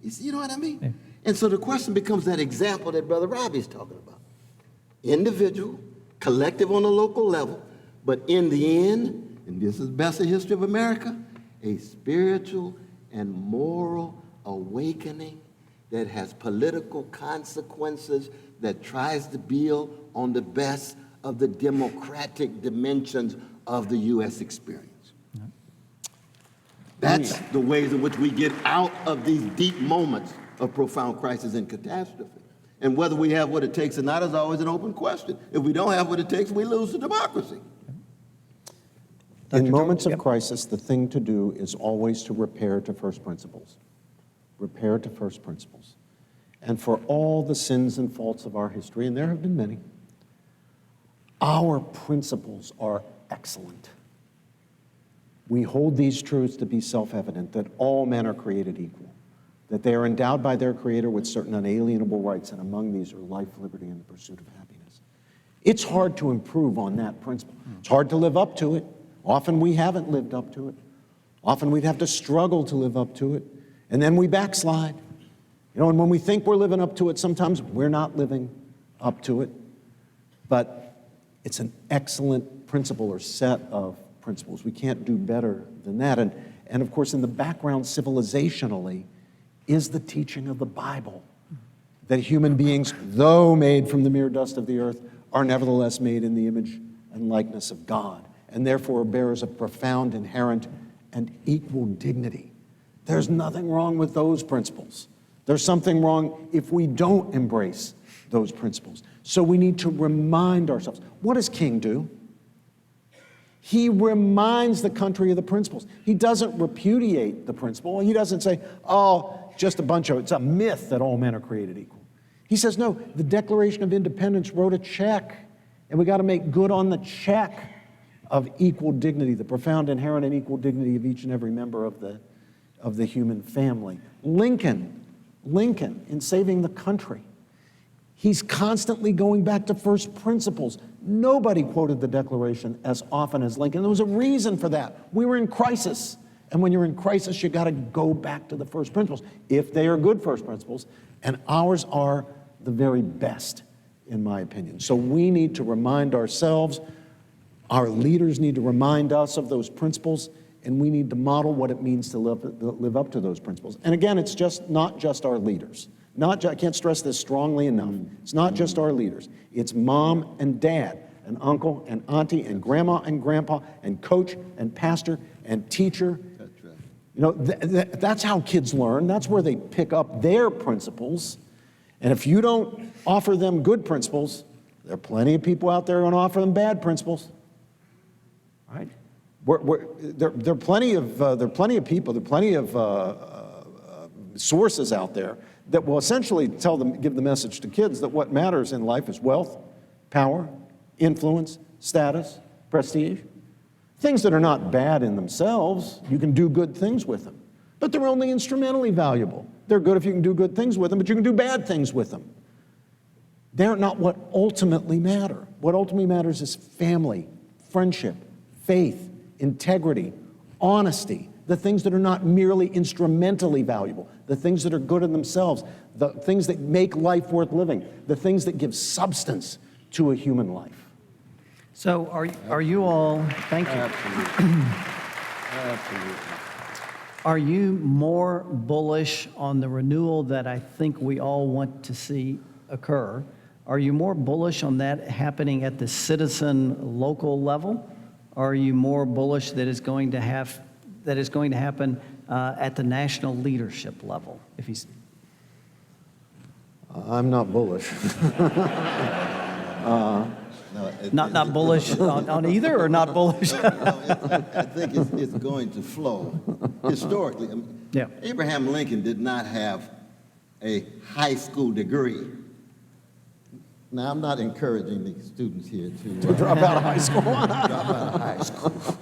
You know what I mean? Yeah. And so the question becomes that example that Brother Robbie's talking about. Individual, collective on a local level, but in the end, and this is best in history of America, a spiritual and moral awakening that has political consequences, that tries to build on the best of the democratic dimensions of the U.S. experience. That's the ways in which we get out of these deep moments of profound crisis and catastrophe. And whether we have what it takes or not is always an open question. If we don't have what it takes, we lose to democracy. In moments of crisis, the thing to do is always to repair to first principles. Repair to first principles. And for all the sins and faults of our history, and there have been many, our principles are excellent. We hold these truths to be self-evident, that all men are created equal, that they are endowed by their Creator with certain unalienable rights, and among these are life, liberty, and the pursuit of happiness. It's hard to improve on that principle. It's hard to live up to it. Often we haven't lived up to it. Often we'd have to struggle to live up to it, and then we backslide. You know, and when we think we're living up to it, sometimes we're not living up to it. But it's an excellent principle or set of principles. We can't do better than that. And of course, in the background, civilizationally, is the teaching of the Bible, that human beings, though made from the mere dust of the earth, are nevertheless made in the image and likeness of God, and therefore bearers of profound, inherent, and equal dignity. There's nothing wrong with those principles. There's something wrong if we don't embrace those principles. So we need to remind ourselves. What does King do? He reminds the country of the principles. He doesn't repudiate the principle. He doesn't say, oh, just it's a myth that all men are created equal. He says, no, the Declaration of Independence wrote a check, and we got to make good on the check of equal dignity, the profound, inherent, and equal dignity of each and every member of the human family. Lincoln, in saving the country, he's constantly going back to first principles. Nobody quoted the Declaration as often as Lincoln. There was a reason for that. We were in crisis. And when you're in crisis, you got to go back to the first principles, if they are good first principles. And ours are the very best, in my opinion. So we need to remind ourselves, our leaders need to remind us of those principles, and we need to model what it means to live up to those principles. And again, it's not just our leaders. I can't stress this strongly enough. It's not just our leaders. It's mom and dad, and uncle and auntie, and grandma and grandpa, and coach and pastor and teacher. That's right. You know, that's how kids learn. That's where they pick up their principles. And if you don't offer them good principles, there are plenty of people out there who are going to offer them bad principles. Right? There are plenty of people, there are plenty of sources out there that will essentially give the message to kids that what matters in life is wealth, power, influence, status, prestige. Things that are not bad in themselves, you can do good things with them. but they're only instrumentally valuable. They're good if you can do good things with them, but you can do bad things with them. They're not what ultimately matter. What ultimately matters is family, friendship, faith, integrity, honesty, the things that are not merely instrumentally valuable, the things that are good in themselves, the things that make life worth living, the things that give substance to a human life. So are you all, thank you. Absolutely. Absolutely. Are you more bullish on the renewal that I think we all want to see occur? Are you more bullish on that happening at the citizen local level? Or are you more bullish that it's going to happen at the national leadership level? If he's I'm not bullish. not bullish on either, or not bullish? I think it's going to flow. Historically, Yeah. Abraham Lincoln did not have a high school degree. Now, I'm not encouraging the students here to Drop out of high school. drop out of high school.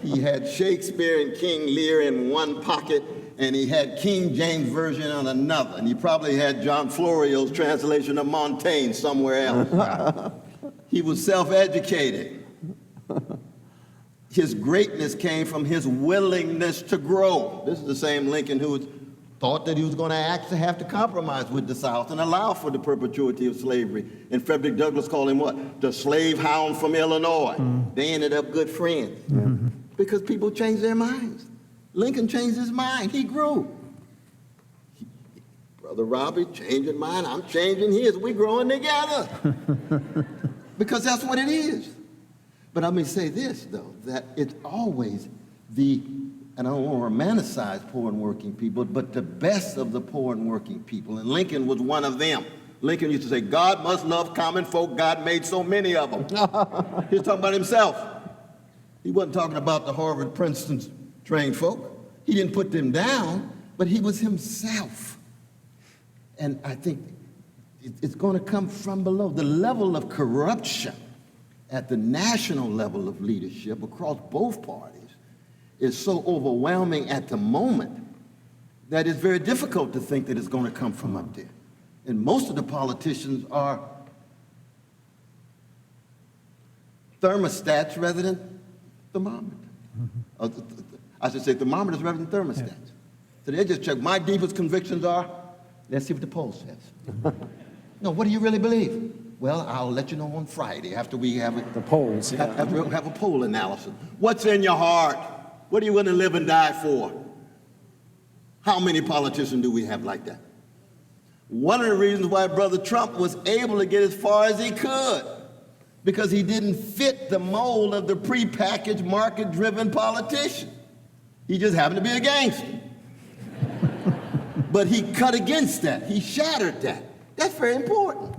He had Shakespeare and King Lear in one pocket, and he had King James Version on another, and he probably had John Florio's translation of Montaigne somewhere else. He was self-educated. His greatness came from his willingness to grow. This is the same Lincoln who thought that he was going to actually have to compromise with the South and allow for the perpetuity of slavery. And Frederick Douglass called him what? The slave hound from Illinois. They ended up good friends because people changed their minds. Lincoln changed his mind. He grew. Brother Robbie changing mine. I'm changing his. We're growing together. Because that's what it is. But let me say this, though, that it's always and I don't want to romanticize poor and working people, but the best of the poor and working people. And Lincoln was one of them. Lincoln used to say, God must love common folk. God made so many of them. He was talking about himself. He wasn't talking about the Harvard, Princeton trained folk. He didn't put them down, but he was himself. And I think it's going to come from below. The level of corruption at the national level of leadership across both parties is so overwhelming at the moment that it's very difficult to think that it's going to come from up there. And most of the politicians are thermostats rather than thermometers. I should say thermometers rather than thermostats. Yeah. So they just check. My deepest convictions are, let's see what the poll says. No, what do you really believe? Well, I'll let you know on Friday after we have the polls. Yeah. After we have a poll analysis. What's in your heart? What are you going to live and die for? How many politicians do we have like that? One of the reasons why Brother Trump was able to get as far as he could, because he didn't fit the mold of the prepackaged, market-driven politician. He just happened to be a gangster. But he cut against that. He shattered that. That's very important.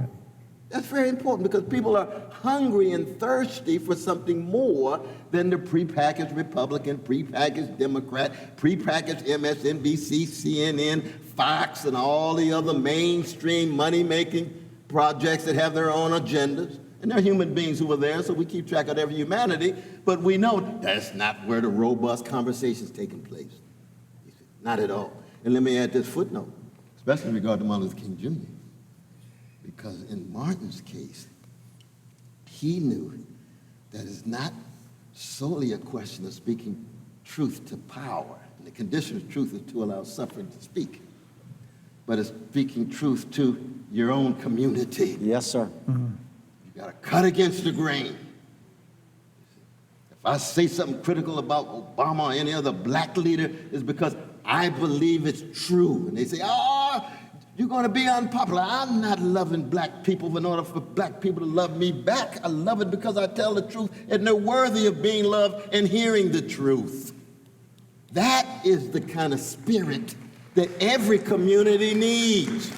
That's very important because people are hungry and thirsty for something more than the prepackaged Republican, prepackaged Democrat, prepackaged MSNBC, CNN, Fox, and all the other mainstream money-making projects that have their own agendas. And they're human beings who are there, so we keep track of their humanity, but we know that's not where the robust conversation's taking place. Not at all. And let me add this footnote, especially in regard to Martin Luther King Jr., because in Martin's case, he knew that it's not solely a question of speaking truth to power. And the condition of truth is to allow suffering to speak. But it's speaking truth to your own community. Yes, sir. Mm-hmm. You got to cut against the grain. If I say something critical about Obama or any other black leader, it's because I believe it's true. And they say, oh, you're going to be unpopular. I'm not loving black people in order for black people to love me back. I love it because I tell the truth, and they're worthy of being loved and hearing the truth. That is the kind of spirit that every community needs.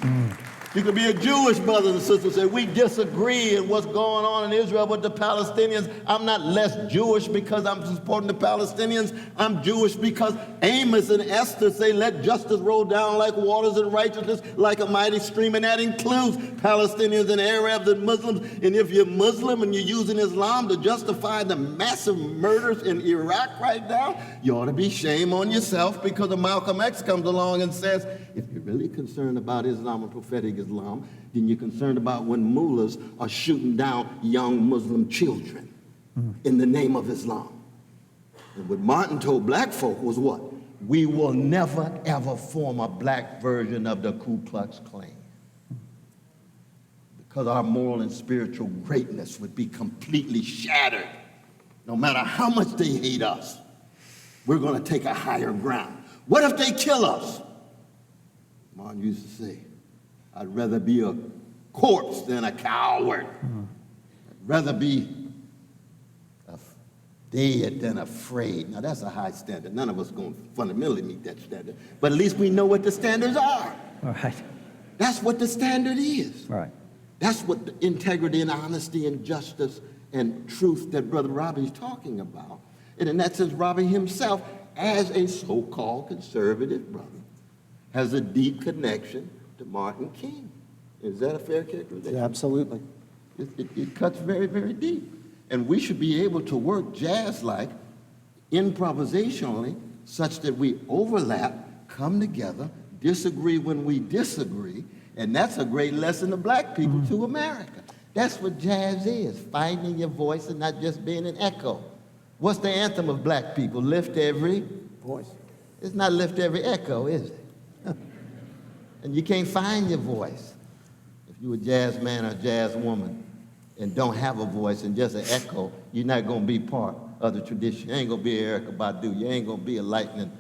You could be a Jewish brother and sister and say, we disagree in what's going on in Israel with the Palestinians. I'm not less Jewish because I'm supporting the Palestinians. I'm Jewish because Amos and Esther say, let justice roll down like waters and righteousness like a mighty stream. And that includes Palestinians and Arabs and Muslims. And if you're Muslim and you're using Islam to justify the massive murders in Iraq right now, you ought to be shame on yourself, because Malcolm X comes along and says, if you're really concerned about Islam and prophetic Islam, then you're concerned about when mullahs are shooting down young Muslim children in the name of Islam. And what Martin told black folk was what? We will never, ever form a black version of the Ku Klux Klan, because our moral and spiritual greatness would be completely shattered. No matter how much they hate us, we're going to take a higher ground. What if they kill us? Martin used to say, I'd rather be a corpse than a coward. I'd rather be dead than afraid. Now, that's a high standard. None of us are going to fundamentally meet that standard. But at least we know what the standards are. All right. That's what the standard is. All right. That's what the integrity and honesty and justice and truth that Brother Robbie's talking about. And in that sense, Robbie himself, as a so-called conservative brother, has a deep connection to Martin King. Is that a fair characterization? Yeah, absolutely. It cuts very, very deep. And we should be able to work jazz-like, improvisationally, such that we overlap, come together, disagree when we disagree, and that's a great lesson to black people, to America. That's what jazz is, finding your voice and not just being an echo. What's the anthem of black people? Lift every voice. It's not lift every echo, is it? And you can't find your voice if you're a jazz man or a jazz woman and don't have a voice and just an echo. You're not going to be part of the tradition. You ain't going to be Erykah Badu. You ain't going to be a Lightning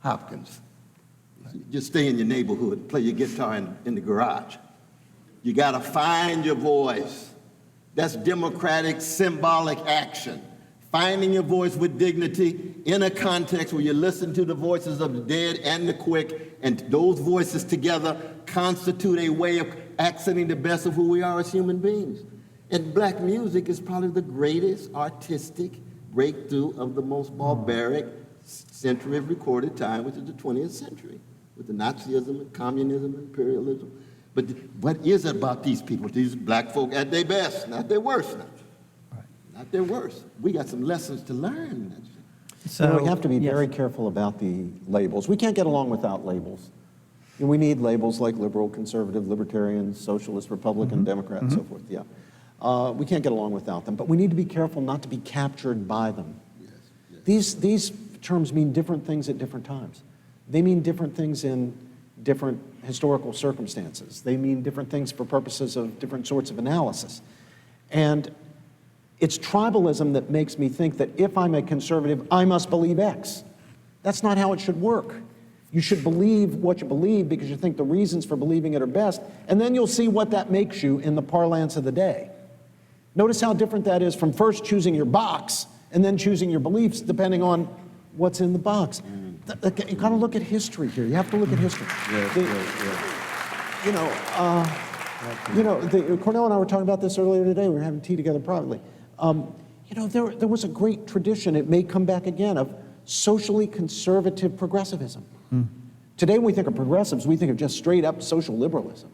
Hopkins. Just stay in your neighborhood and play your guitar in the garage. You got to find your voice. That's democratic, symbolic action. Finding your voice with dignity in a context where you listen to the voices of the dead and the quick, and those voices together constitute a way of accenting the best of who we are as human beings. And black music is probably the greatest artistic breakthrough of the most barbaric century of recorded time, which is the 20th century, with the Nazism and communism and imperialism. But what is it about these people, these black folk at their best, not their worst now? Not their worst. We got some lessons to learn. So we have to be very careful about the labels. We can't get along without labels. And we need labels like liberal, conservative, libertarian, socialist, Republican, Democrat, and so forth. Yeah. We can't get along without them, but we need to be careful not to be captured by them. These terms mean different things at different times. They mean different things in different historical circumstances. They mean different things for purposes of different sorts of analysis. And it's tribalism that makes me think that if I'm a conservative, I must believe X. That's not how it should work. You should believe what you believe because you think the reasons for believing it are best, and then you'll see what that makes you in the parlance of the day. Notice how different that is from first choosing your box and then choosing your beliefs depending on what's in the box. You gotta look at history here. You have to look at history. Cornel and I were talking about this earlier today. We were having tea together privately. There was a great tradition, it may come back again, of socially conservative progressivism. Today when we think of progressives, we think of just straight up social liberalism.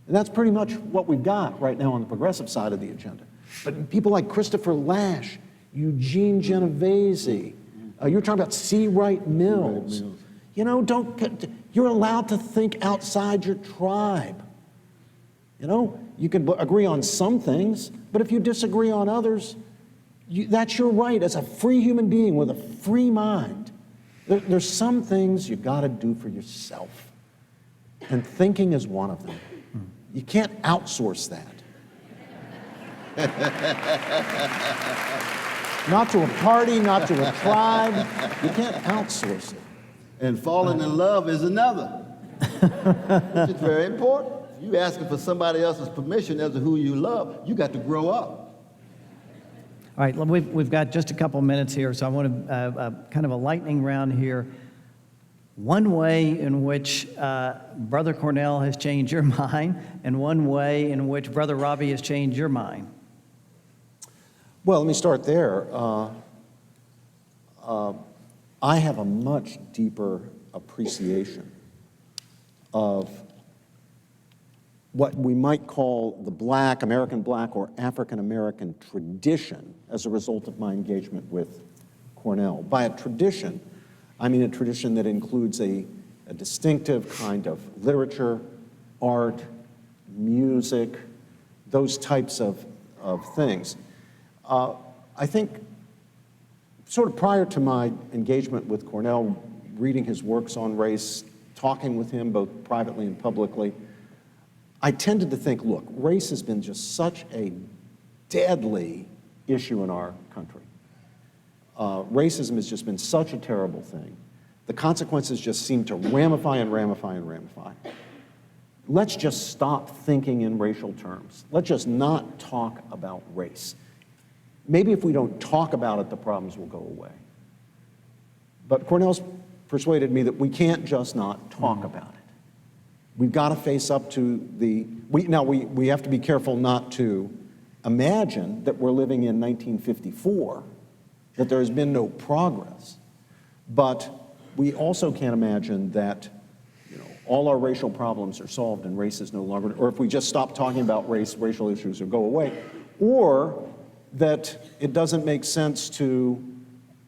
And that's pretty much what we've got right now on the progressive side of the agenda. But people like Christopher Lasch, Eugene Genovese, you're talking about C. Wright Mills. You're allowed to think outside your tribe. You can agree on some things, but if you disagree on others, that's your right as a free human being with a free mind. There's some things you got to do for yourself, and thinking is one of them. You can't outsource that. Not to a party, not to a tribe. You can't outsource it. And falling in love is another, which is very important. If you're asking for somebody else's permission as to who you love, you got to grow up. All right, we've got just a couple minutes here, so I want to kind of a lightning round here. one way in which Brother Cornel has changed your mind, and one way in which Brother Robbie has changed your mind. Well, let me start there. I have a much deeper appreciation of what we might call the American black or African American tradition as a result of my engagement with Cornel. By a tradition, I mean a tradition that includes a distinctive kind of literature, art, music, those types of things. I think sort of prior to my engagement with Cornel, reading his works on race, talking with him both privately and publicly, I tended to think, look, race has been just such a deadly issue in our country. Racism has just been such a terrible thing. The consequences just seem to ramify and ramify and ramify. Let's just stop thinking in racial terms. Let's just not talk about race. Maybe if we don't talk about it, the problems will go away. But Cornel's persuaded me that we can't just not talk about it. We've got to face up to we have to be careful not to imagine that we're living in 1954, that there has been no progress. But we also can't imagine that all our racial problems are solved and race is no longer, or if we just stop talking about race, racial issues will go away, or that it doesn't make sense to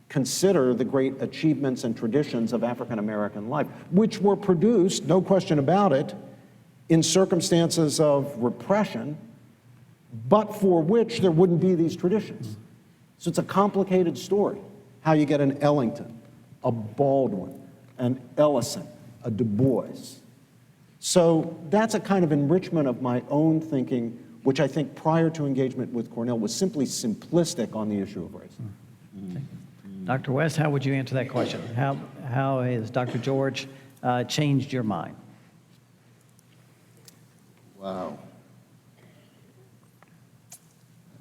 consider the great achievements and traditions of African American life, which were produced, no question about it, in circumstances of repression, but for which there wouldn't be these traditions. So it's a complicated story, how you get an Ellington, a Baldwin, an Ellison, a Du Bois. So that's a kind of enrichment of my own thinking, which I think prior to engagement with Cornel was simply simplistic on the issue of race. Okay. Dr. West, how would you answer that question? How has Dr. George changed your mind? Wow.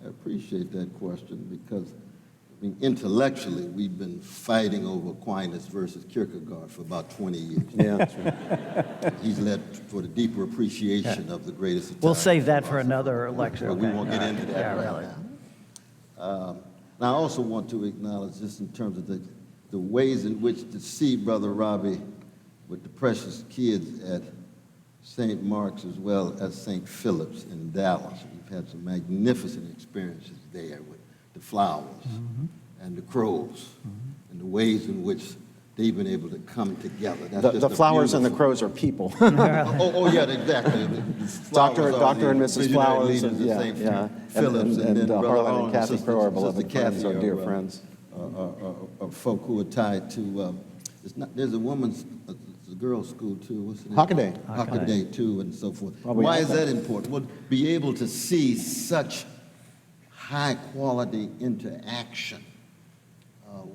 I appreciate that question because, I mean, intellectually, we've been fighting over Aquinas versus Kierkegaard for about 20 years. Yeah, that's right. He's led for the deeper appreciation of the greatest Italian We'll save that for philosopher. another lecture. But we okay? won't get into that Yeah, right really. now. And I also want to acknowledge, just in terms of the ways in which to see Brother Robbie with the precious kids at St. Mark's as well as St. Philip's in Dallas. We've had some magnificent experiences there with the flowers and the crows and the ways in which they've been able to come together. That's The flowers and the crows are people. yeah, exactly. Dr. and Mrs. Flowers, and yeah, St. yeah. Phillips, and then Brother Harlan Arnold and Kathy Sister- Crow are Sister beloved friends, Kathy our dear are, friends. Are folk who are tied to, there's a woman's, a girls' school too, what's the name? Hockaday. Hockaday too, and so forth. Probably Why not is that. that important? Well, be able to see such high-quality interaction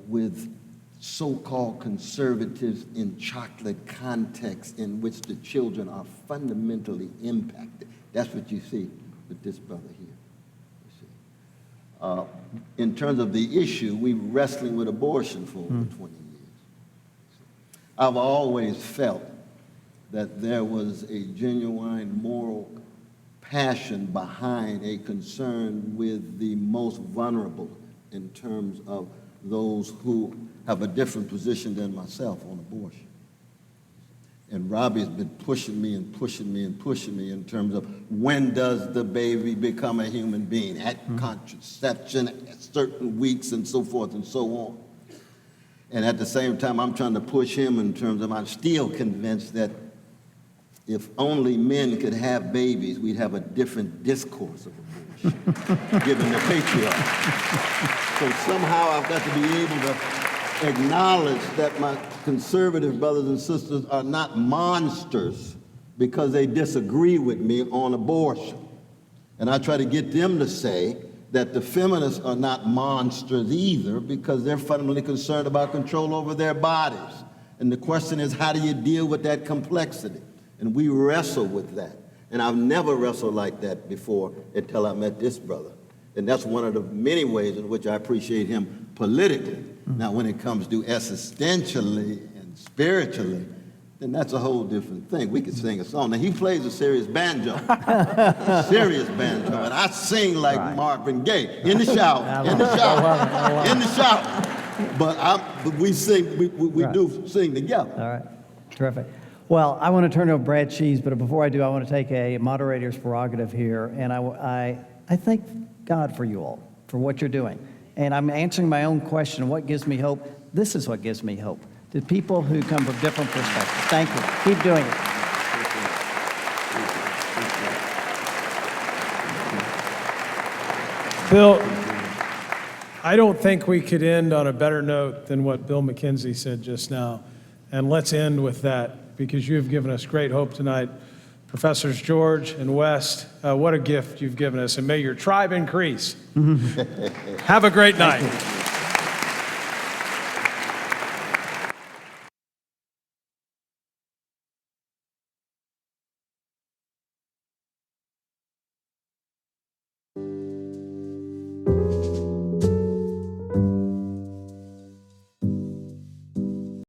with so-called conservatives in chocolate context in which the children are fundamentally impacted. That's what you see with this brother here. In terms of the issue, we're wrestling with abortion for over 20 years. I've always felt that there was a genuine moral passion behind a concern with the most vulnerable in terms of those who have a different position than myself on abortion. And Robbie's been pushing me and pushing me and pushing me in terms of when does the baby become a human being, at contraception, at certain weeks, and so forth and so on. And at the same time, I'm trying to push him in terms of, I'm still convinced that if only men could have babies, we'd have a different discourse of abortion, given the patriarchy. So somehow I've got to be able to acknowledge that my conservative brothers and sisters are not monsters because they disagree with me on abortion. And I try to get them to say that the feminists are not monsters either because they're fundamentally concerned about control over their bodies. And the question is, how do you deal with that complexity? And we wrestle with that. And I've never wrestled like that before until I met this brother. And that's one of the many ways in which I appreciate him politically. Now, when it comes to existentially and spiritually, then that's a whole different thing. We could sing a song. Now, he plays a serious banjo, and I sing like Marvin Gaye in the shower, in the shower, in the shower. But we sing, we do sing together. All right, terrific. Well, I want to turn to Brad Cheese, but before I do, I want to take a moderator's prerogative here, and I thank God for you all, for what you're doing. And I'm answering my own question, what gives me hope? This is what gives me hope. The people who come from different perspectives. Thank you. Keep doing it. Bill, I don't think we could end on a better note than what Bill McKenzie said just now. And let's end with that, because you've given us great hope tonight. Professors George and West, what a gift you've given us, and may your tribe increase. Have a great night.